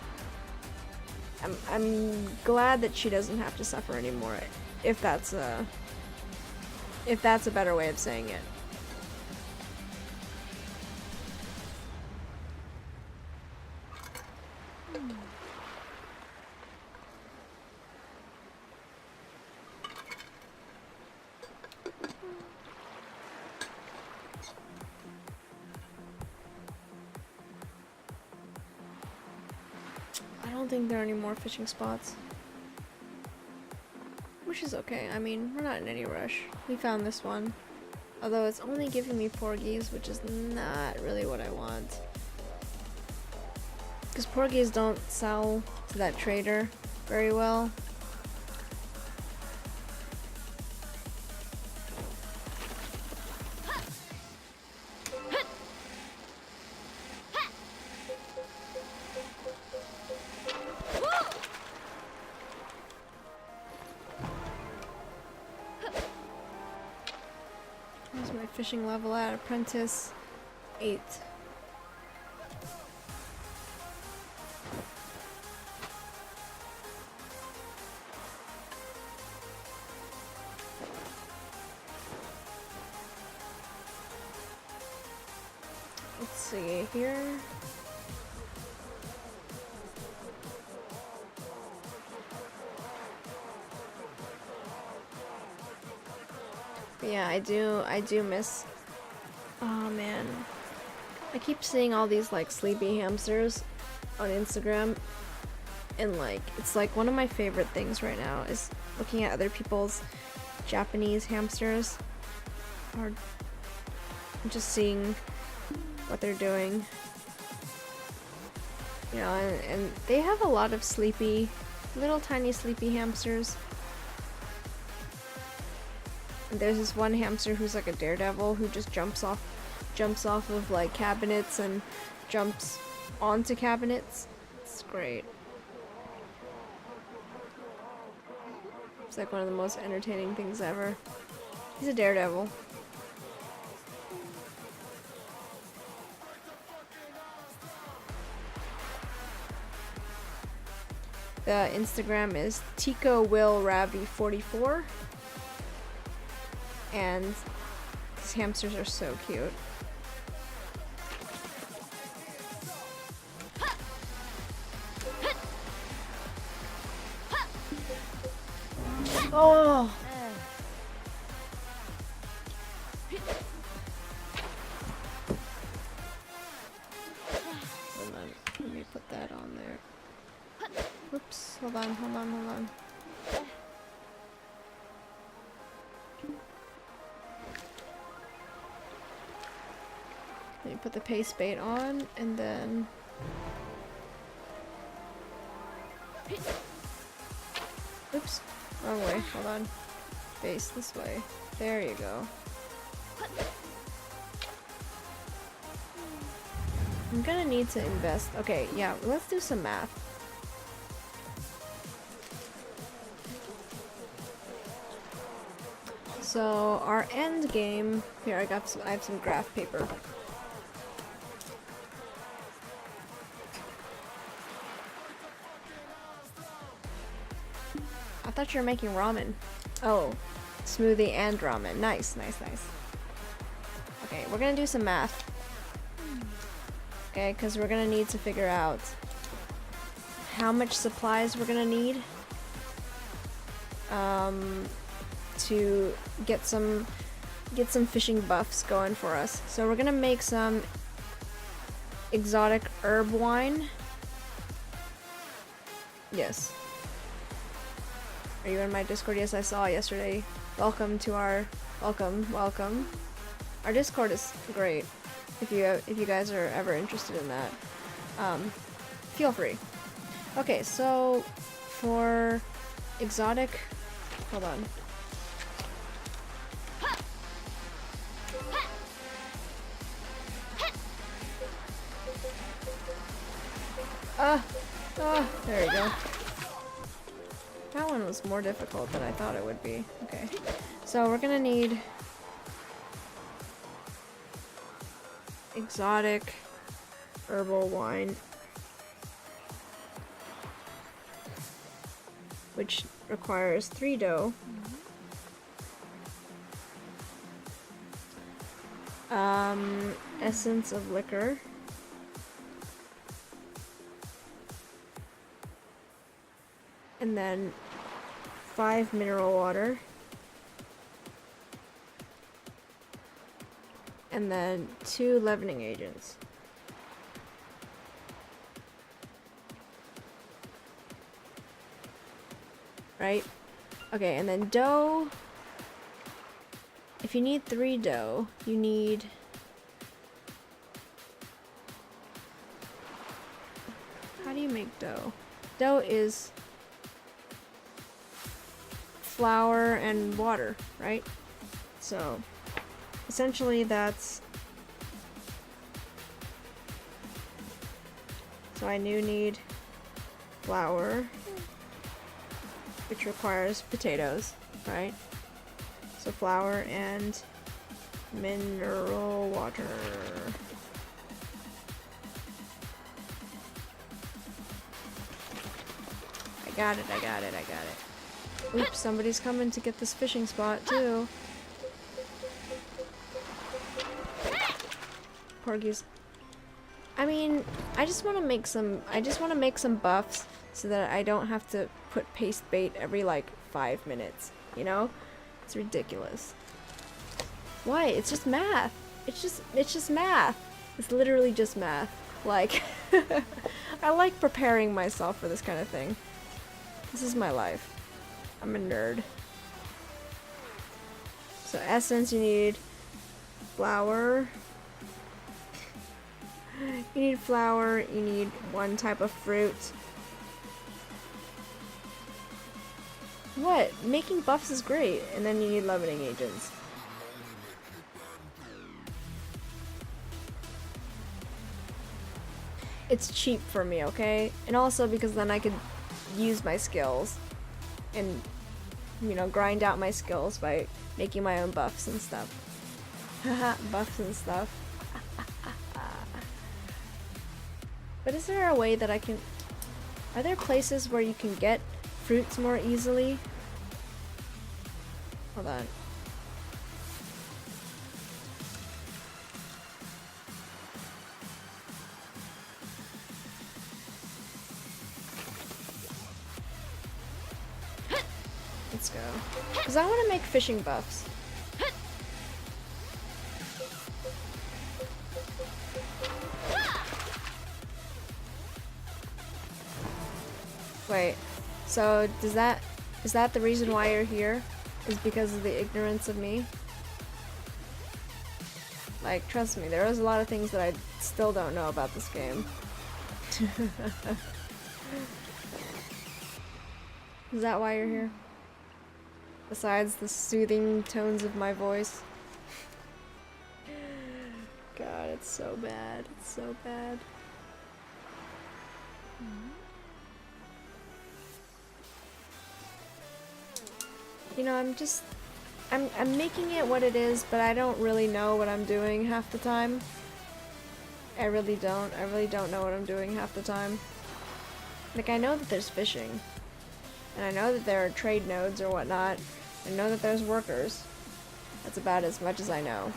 I'm glad that she doesn't have to suffer anymore, if that's a better way of saying it. I don't think there are any more fishing spots. Which is okay. I mean, we're not in any rush. We found this one. Although it's only giving me porgies, which is not really what I want. Because porgies don't sell to that trader very well. Where's my fishing level at? Apprentice 8. Let's see here. But yeah, I do miss. Oh man, I keep seeing all these like sleepy hamsters on Instagram, and like it's like one of my favorite things right now is looking at other people's Japanese hamsters, or just seeing what they're doing. You know, and they have a lot of sleepy, little tiny sleepy hamsters. And there's this one hamster who's like a daredevil who just jumps off of like cabinets and jumps onto cabinets. It's great. It's like one of the most entertaining things ever. He's a daredevil. The Instagram is TicoWillRavi44, and these hamsters are so cute. Oh! Hold on, let me put that on there. Oops, hold on. Let me put the paste bait on, and then... Oops, wrong way, hold on. Face this way. There you go. I'm gonna need to invest. Okay, yeah, let's do some math. So our end game here. I have some graph paper. I thought you were making ramen. Oh, smoothie and ramen. Nice. Okay, we're gonna do some math. Okay, because we're gonna need to figure out how much supplies we're gonna need to get some fishing buffs going for us. So we're gonna make some exotic herb wine. Yes. Are you in my Discord? Yes, I saw yesterday. Welcome to our welcome. Our Discord is great. If you guys are ever interested in that, feel free. Okay, so for exotic, hold on. There we go. That one was more difficult than I thought it would be. Okay, so we're gonna need exotic herbal wine, which requires 3 dough, essence of liquor, and then 5 mineral water, and then 2 leavening agents. Right? Okay, and then dough. If you need 3 dough, you need how do you make dough? Dough is flour and water, right? So essentially that's, so I do need flour, which requires potatoes, right? So flour and mineral water. I got it. Oops, somebody's coming to get this fishing spot too. Porgies. I mean, I just want to make some buffs so that I don't have to put paste bait every like 5 minutes, you know? It's ridiculous. Why? It's just math. It's just math. It's literally just math. Like, I like preparing myself for this kind of thing. This is my life. I'm a nerd. So essence, you need flour. You need flour, you need one type of fruit. What? Making buffs is great, and then you need leavening agents. It's cheap for me, okay? And also because then I could use my skills and, you know, grind out my skills by making my own buffs and stuff. Haha, buffs and stuff. But is there a way that I can... Are there places where you can get fruits more easily? Hold on. Let's go. Because I want to make fishing buffs. Wait, so is that the reason why you're here? Is because of the ignorance of me? Like, trust me, there is a lot of things that I still don't know about this game. Is that why you're here? Besides the soothing tones of my voice? God, it's so bad. It's so bad. You know, I'm making it what it is, but I don't really know what I'm doing half the time. I really don't. I really don't know what I'm doing half the time. Like, I know that there's fishing. And I know that there are trade nodes or whatnot. I know that there's workers. That's about as much as I know.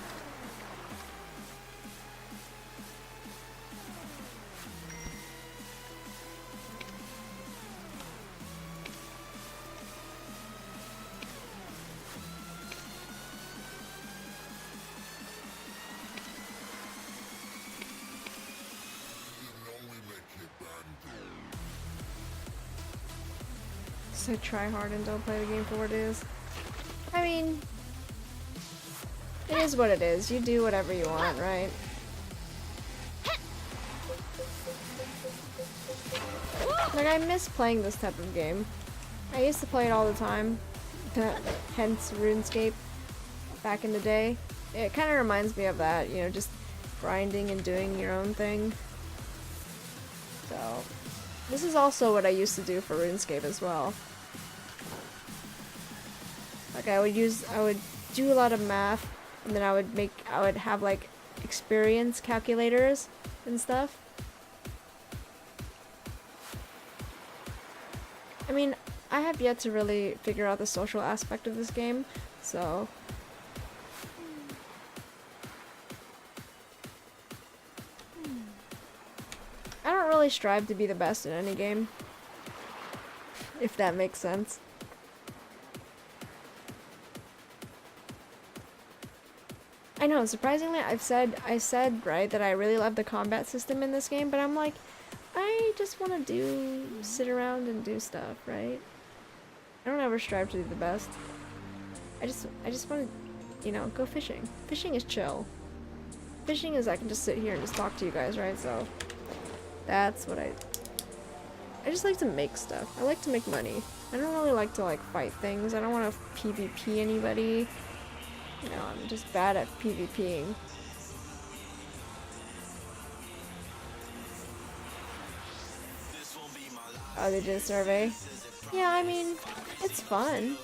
So try hard and don't play the game for what it is. I mean, it is what it is. You do whatever you want, right? Like, I miss playing this type of game. I used to play it all the time. Hence RuneScape back in the day. It kind of reminds me of that, you know, just grinding and doing your own thing. So, this is also what I used to do for RuneScape as well. Like, I would do a lot of math, and then I would have like experience calculators and stuff. I mean, I have yet to really figure out the social aspect of this game, so I don't really strive to be the best in any game, if that makes sense. I know, surprisingly, I said, right, that I really love the combat system in this game, but I'm like, I just want to sit around and do stuff, right? I don't ever strive to do the best. I just want to, you know, go fishing. Fishing is chill. Fishing is I can just sit here and just talk to you guys, right? So, that's what I just like to make stuff. I like to make money. I don't really like to, like, fight things. I don't want to PvP anybody. You know, I'm just bad at PvPing. Oh, they did a survey? Yeah, I mean, it's fun.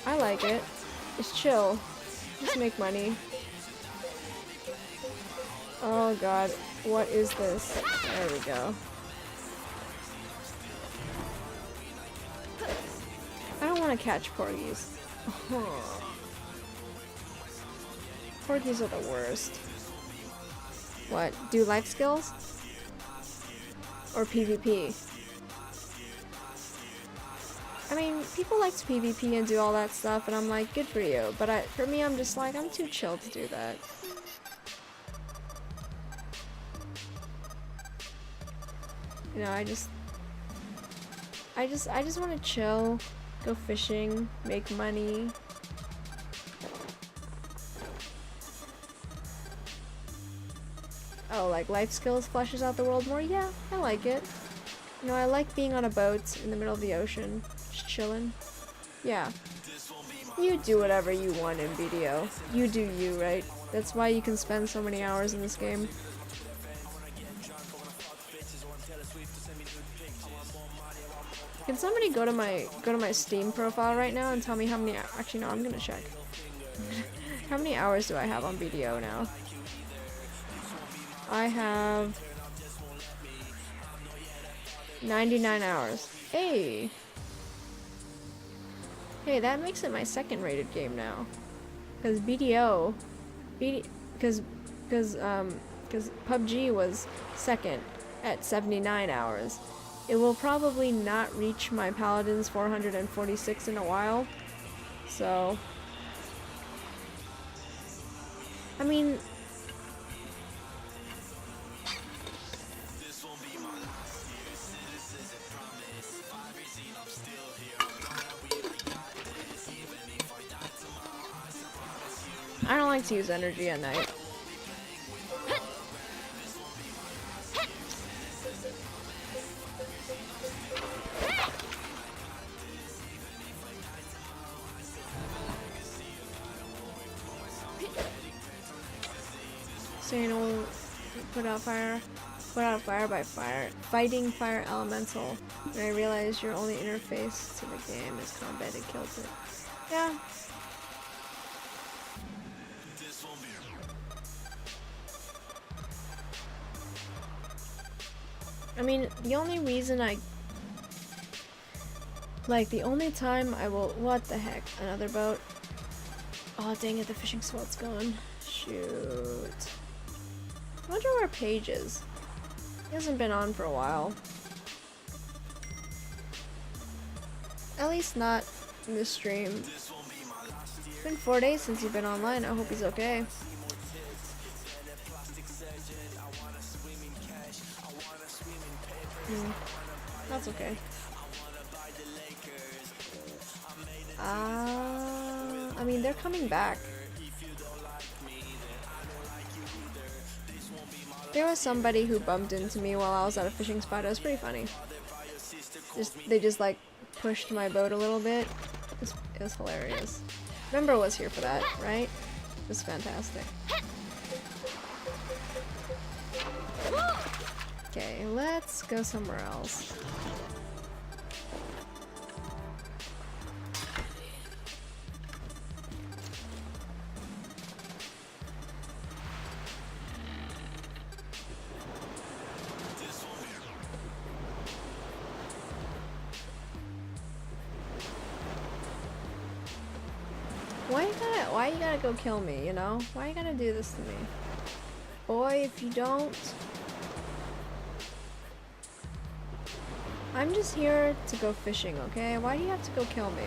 I like it. It's chill. Just make money. Oh god, what is this? There we go. I don't want to catch porgies. Porgies are the worst. What? Do life skills? Or PvP? I mean, people like to PvP and do all that stuff, and I'm like, good for you. But for me, I'm just like, I'm too chill to do that. You know, I just want to chill, go fishing, make money. Oh, like life skills fleshes out the world more? Yeah, I like it. You know, I like being on a boat in the middle of the ocean, just chilling. Yeah. You do whatever you want in BDO. You do you, right? That's why you can spend so many hours in this game. Can somebody go to my Steam profile right now and tell me how many? Actually, no, I'm gonna check. How many hours do I have on BDO now? I have 99 hours. Hey, hey, that makes it my second rated game now. Because because PUBG was second at 79 hours. It will probably not reach my Paladin's 446 in a while. So, I mean, I don't like to use energy at night. So you know, put out fire by fire, fighting fire elemental. And I realized your only interface to the game is combat and kills it. Yeah. I mean, the only reason the only time I will, what the heck, another boat. Oh dang it, the fishing spot's gone. Shoot. I wonder where Paige is. He hasn't been on for a while. At least not in this stream. It's been 4 days since you've been online. I hope he's okay. That's okay. I mean, they're coming back. There was somebody who bumped into me while I was at a fishing spot. It was pretty funny. They just like pushed my boat a little bit. It was hilarious. Member was here for that, right? It was fantastic. Okay, let's go somewhere else. Why you gotta go kill me, you know? Why you gotta do this to me? Boy, if you don't... I'm just here to go fishing, okay? Why do you have to go kill me?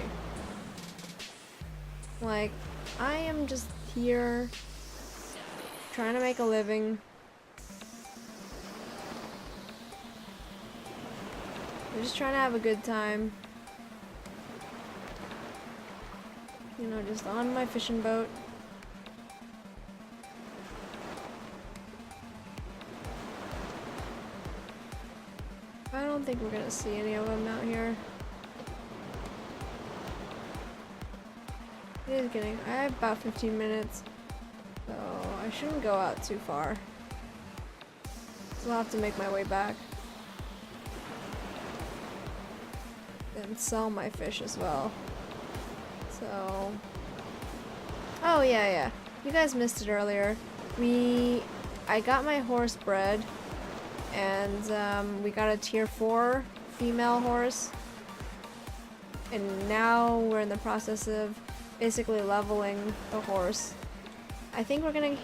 Like, I am just here trying to make a living. I'm just trying to have a good time. You know, just on my fishing boat. I don't think we're gonna see any of them out here. It is getting... I have about 15 minutes. So I shouldn't go out too far. So I'll have to make my way back. And sell my fish as well. So... Oh yeah. You guys missed it earlier. I got my horse bred. And we got a tier 4 female horse. And now we're in the process of basically leveling the horse. I think we're gonna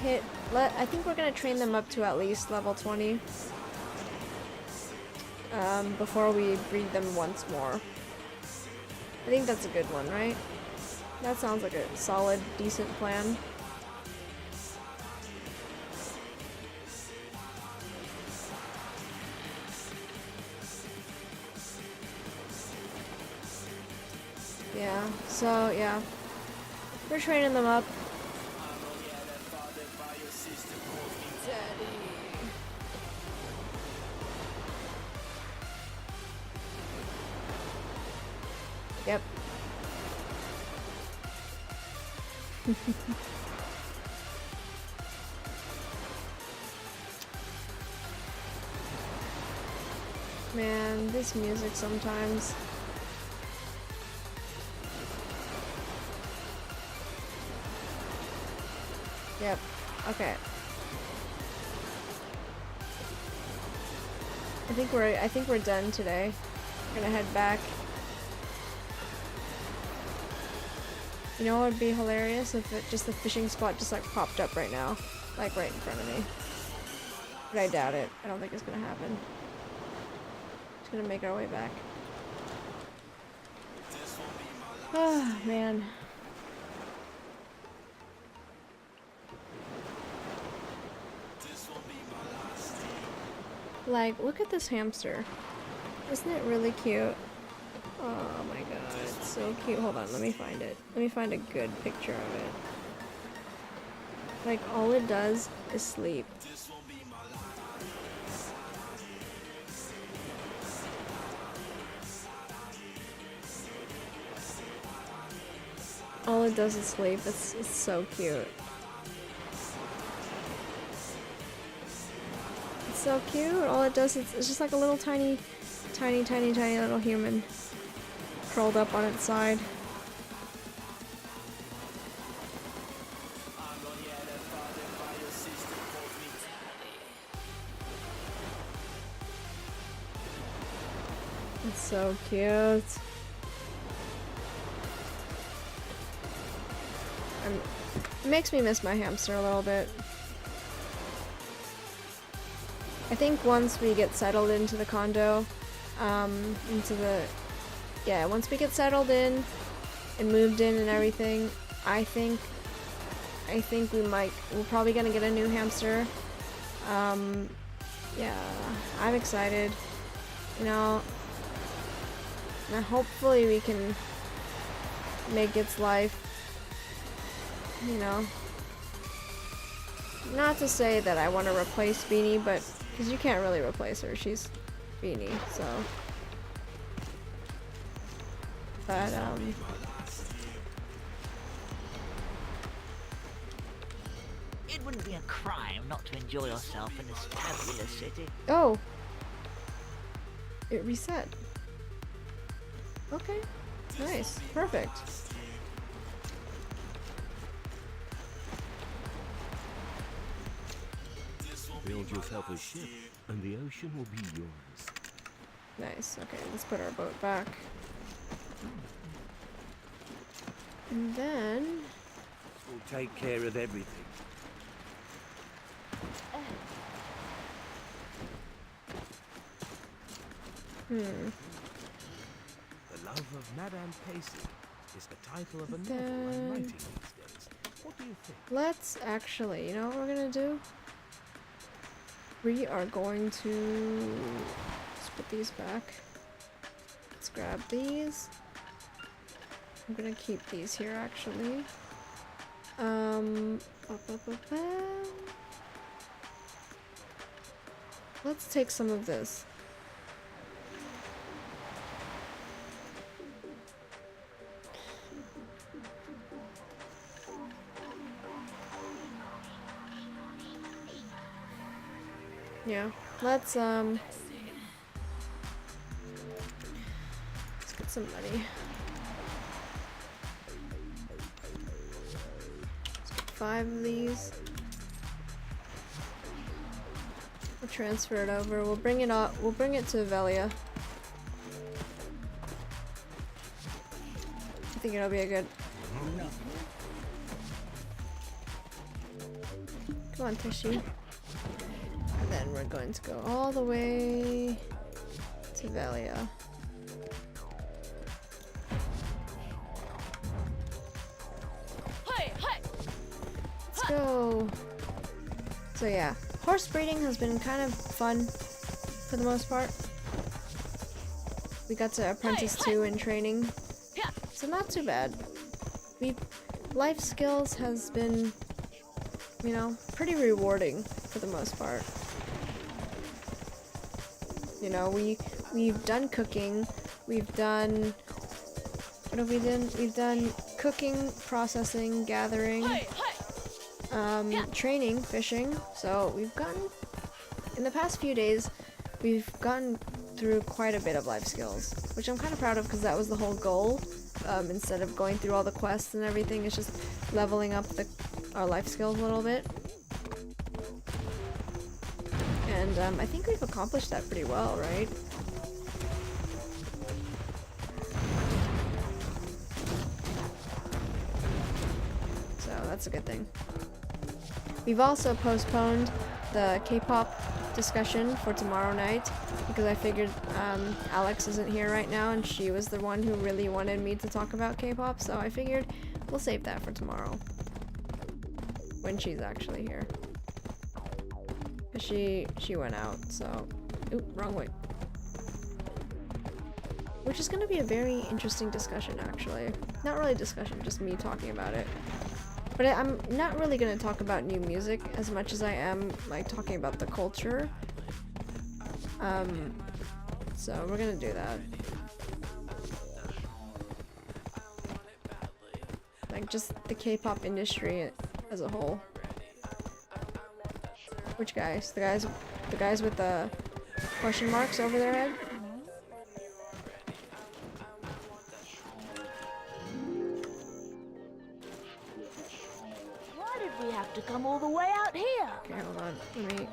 train them up to at least level 20. Before we breed them once more. I think that's a good one, right? That sounds like a solid, decent plan. Yeah, so yeah. We're training them up. Yep. Man, this music sometimes. Yep. Okay. I think we're done today. We're gonna head back. You know what would be hilarious if it just the fishing spot just like popped up right now, like right in front of me. But I doubt it. I don't think it's gonna happen. Just gonna make our way back. Oh man. Like, look at this hamster. Isn't it really cute? Oh my god, it's so cute. Hold on, let me find it. Let me find a good picture of it. Like, all it does is sleep. All it does is sleep. It's so cute. It's so cute. All it does is it's just like a little tiny little human curled up on its side. It's so cute. It makes me miss my hamster a little bit. I think once we get settled into the condo, once we get settled in and moved in and everything, I think we're probably gonna get a new hamster. Yeah, I'm excited. You know, and hopefully we can make its life, you know, not to say that I want to replace Beanie, but because you can't really replace her, she's Beanie, so. But It wouldn't be a crime not to enjoy yourself in this fabulous city. oh, it reset. Okay, nice, perfect. Build yourself a ship, and the ocean will be yours. Nice. Okay, let's put our boat back. And then We'll take care of everything. The Love of Madame Pacey is the title of a novel I'm writing these days. What do you think? let's actually, you know what we're gonna do? We are going to let's put these back. Let's grab these. I'm gonna keep these here actually. Let's take some of this. Yeah, let's get some money. Let's get 5 of these. We'll transfer it over. We'll bring it up. We'll bring it to Velia. I think it'll be a good. Come on, Fishy. And then we're going to go all the way to Velia. Let's go. So yeah, horse breeding has been kind of fun for the most part. We got to apprentice 2 in training. So not too bad. Life skills has been, you know, pretty rewarding for the most part. You know, we've done cooking, we've done, what have we done? We've done cooking, processing, gathering, training, fishing. So we've gotten, in the past few days, we've gotten through quite a bit of life skills, which I'm kind of proud of because that was the whole goal. Instead of going through all the quests and everything, it's just leveling up our life skills a little bit. And I think we've accomplished that pretty well, right? So that's a good thing. We've also postponed the K-pop discussion for tomorrow night because I figured Alex isn't here right now and she was the one who really wanted me to talk about K-pop, so I figured we'll save that for tomorrow when she's actually here. She went out, so oop, wrong way. Which is gonna be a very interesting discussion, actually. Not really discussion, just me talking about it. But I'm not really gonna talk about new music as much as I am like talking about the culture. So we're gonna do that. Like just the K-pop industry as a whole. Which guys? The guys with the question marks over their head? Why did we have to come all the way out here? Okay, hold on. Let me...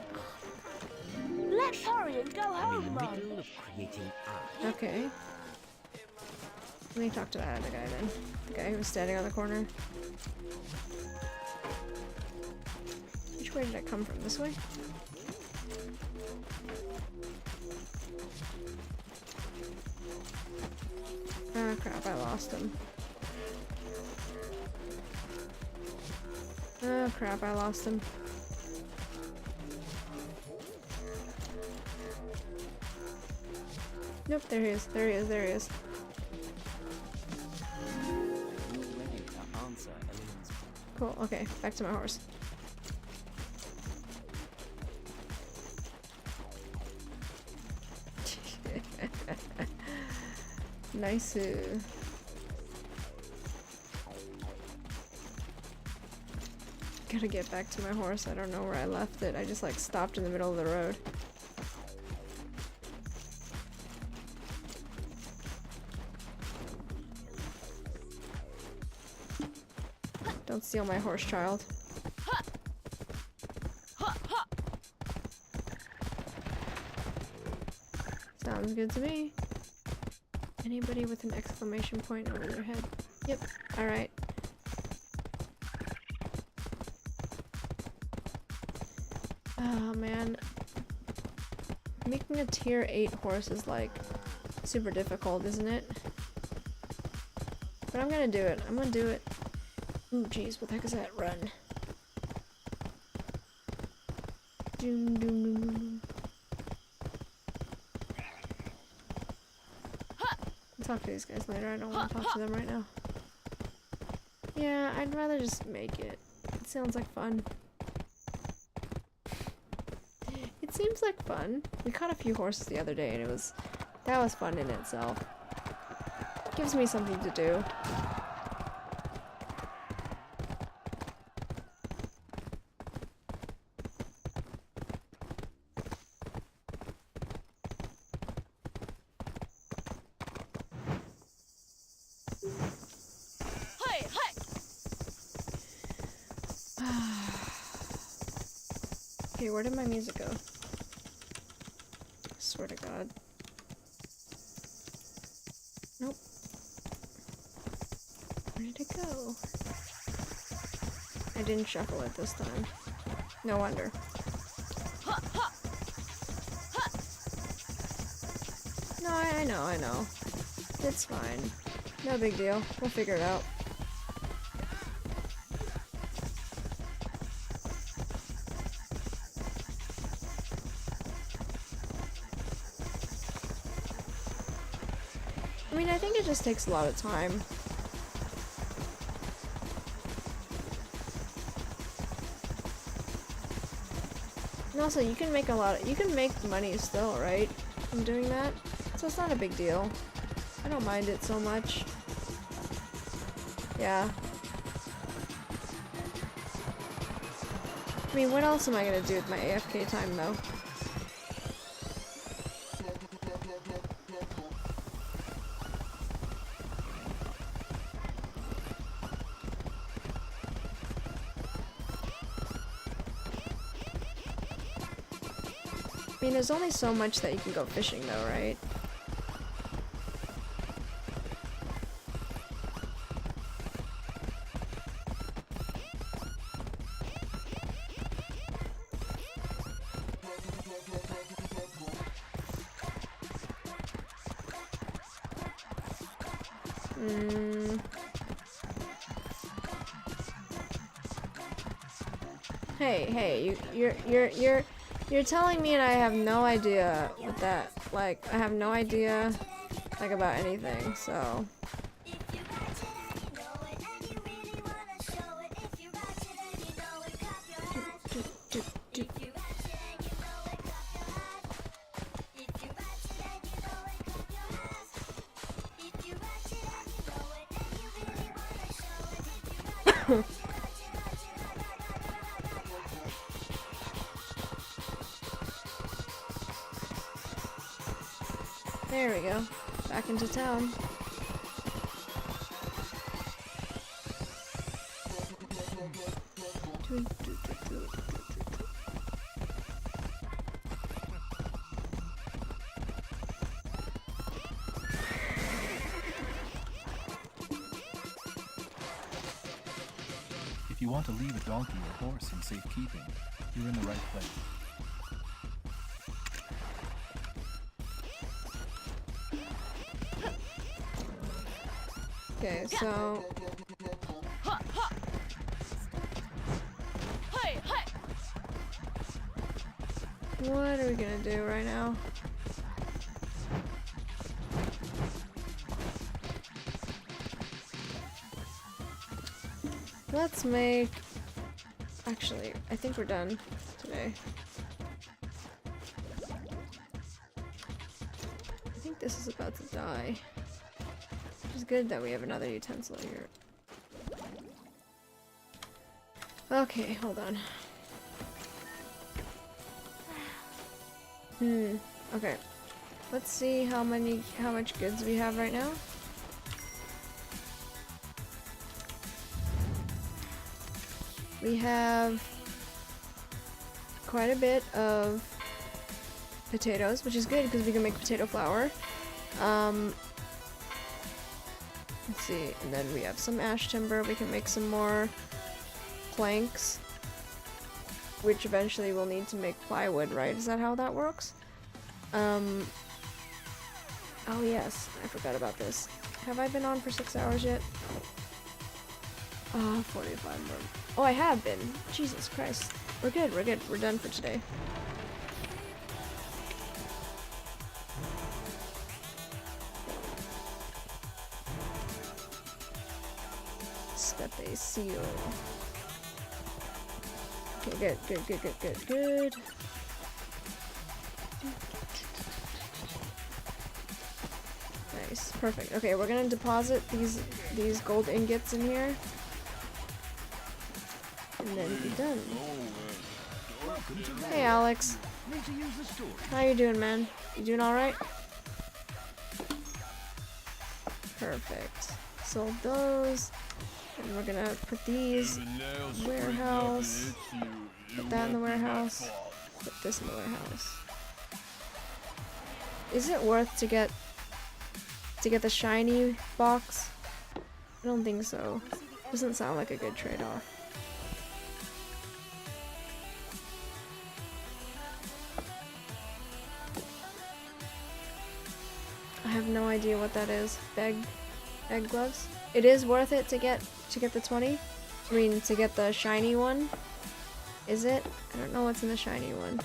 Let's hurry and go home, Mum. Middle of creating art. Okay. Let me talk to that other guy then. The guy who was standing on the corner. Which way did I come from? This way? Ah, crap, I lost him. Oh crap, I lost him. Nope, there he is, there he is, there he is. Cool, okay, back to my horse. Nice. Gotta get back to my horse. I don't know where I left it. I just like stopped in the middle of the road. Don't steal my horse, child. Sounds good to me. Anybody with an exclamation point over their head? Yep, alright. Oh man. Making a tier 8 horse is like super difficult, isn't it? But I'm gonna do it. I'm gonna do it. Ooh, jeez, what the heck is that? Run. Doom, doom, doom, doom. I'll talk to these guys later. I don't want to talk to them right now. Yeah, I'd rather just make it. It sounds like fun. It seems like fun. We caught a few horses the other day and that was fun in itself. Gives me something to do. Okay, where did my music go? Swear to God. Nope. Where did it go? I didn't shuffle it this time. No wonder. No, I know. It's fine. No big deal. We'll figure it out. I mean, I think it just takes a lot of time And also, you can make you can make money still, right? From doing that. So it's not a big deal. I don't mind it so much. Yeah. I mean, what else am I gonna do with my AFK time, though? I mean, there's only so much that you can go fishing, though, right? Hey, you're telling me and I have no idea what that, like, I have no idea, like, about anything, so. There we go. Back into town. If you want to leave a donkey or horse in safekeeping, you're in the right place. Okay, so what are we gonna do right now? Let's make... Actually, I think we're done today. I think this is about to die. It's good that we have another utensil here. Okay, hold on. Okay. Let's see how much goods we have right now. We have quite a bit of potatoes, which is good because we can make potato flour. Let's see, and then we have some ash timber. We can make some more planks, which eventually we'll need to make plywood, right? Is that how that works? Oh yes, I forgot about this. Have I been on for 6 hours yet? 45 more. Oh, I have been. Jesus Christ. We're good, we're good. We're done for today. Steppe seal. Okay, good. Nice, perfect. Okay, we're gonna deposit these gold ingots in here. And then be done. Hey Alex. How you doing, man? You doing alright? Perfect. Sold those. And we're gonna put these in the warehouse. Put that in the warehouse. Put this in the warehouse. Is it worth to get the shiny box? I don't think so. Doesn't sound like a good trade-off. I have no idea what that is. Beg gloves? It is worth it to get the 20? I mean, to get the shiny one? Is it? I don't know what's in the shiny one.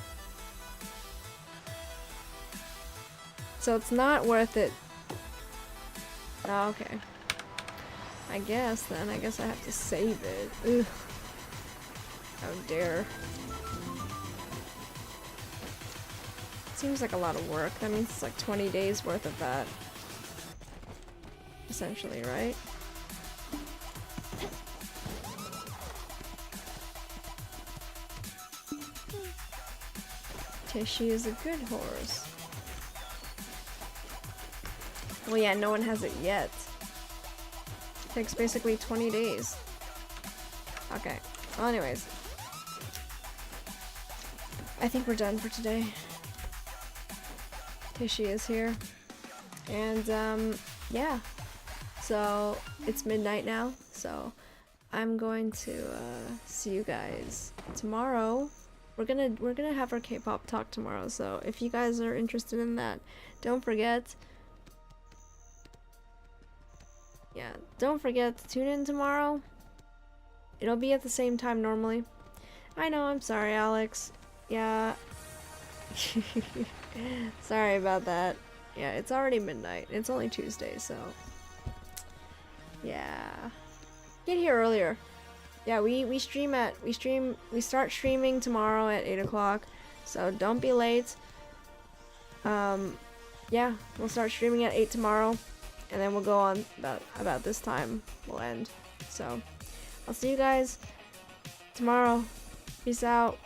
So it's not worth it. Oh, okay. I guess then. I guess I have to save it. Ugh. How dare. Seems like a lot of work. That means it's like 20 days worth of that. Essentially, right? She is a good horse. Well, yeah, no one has it yet. Takes basically 20 days. Okay. Well, anyways. I think we're done for today. Tishy is here. And, yeah. So, it's midnight now. So, I'm going to, see you guys tomorrow. We're gonna have our K-pop talk tomorrow, so if you guys are interested in that, don't forget. Yeah, don't forget to tune in tomorrow. It'll be at the same time normally. I know, I'm sorry, Alex. Yeah. Sorry about that. Yeah, it's already midnight. It's only Tuesday, so yeah. Get here earlier. Yeah, we start streaming tomorrow at 8 o'clock, so don't be late. Yeah, we'll start streaming at 8 tomorrow, and then we'll go on about this time. We'll end. So, I'll see you guys tomorrow. Peace out.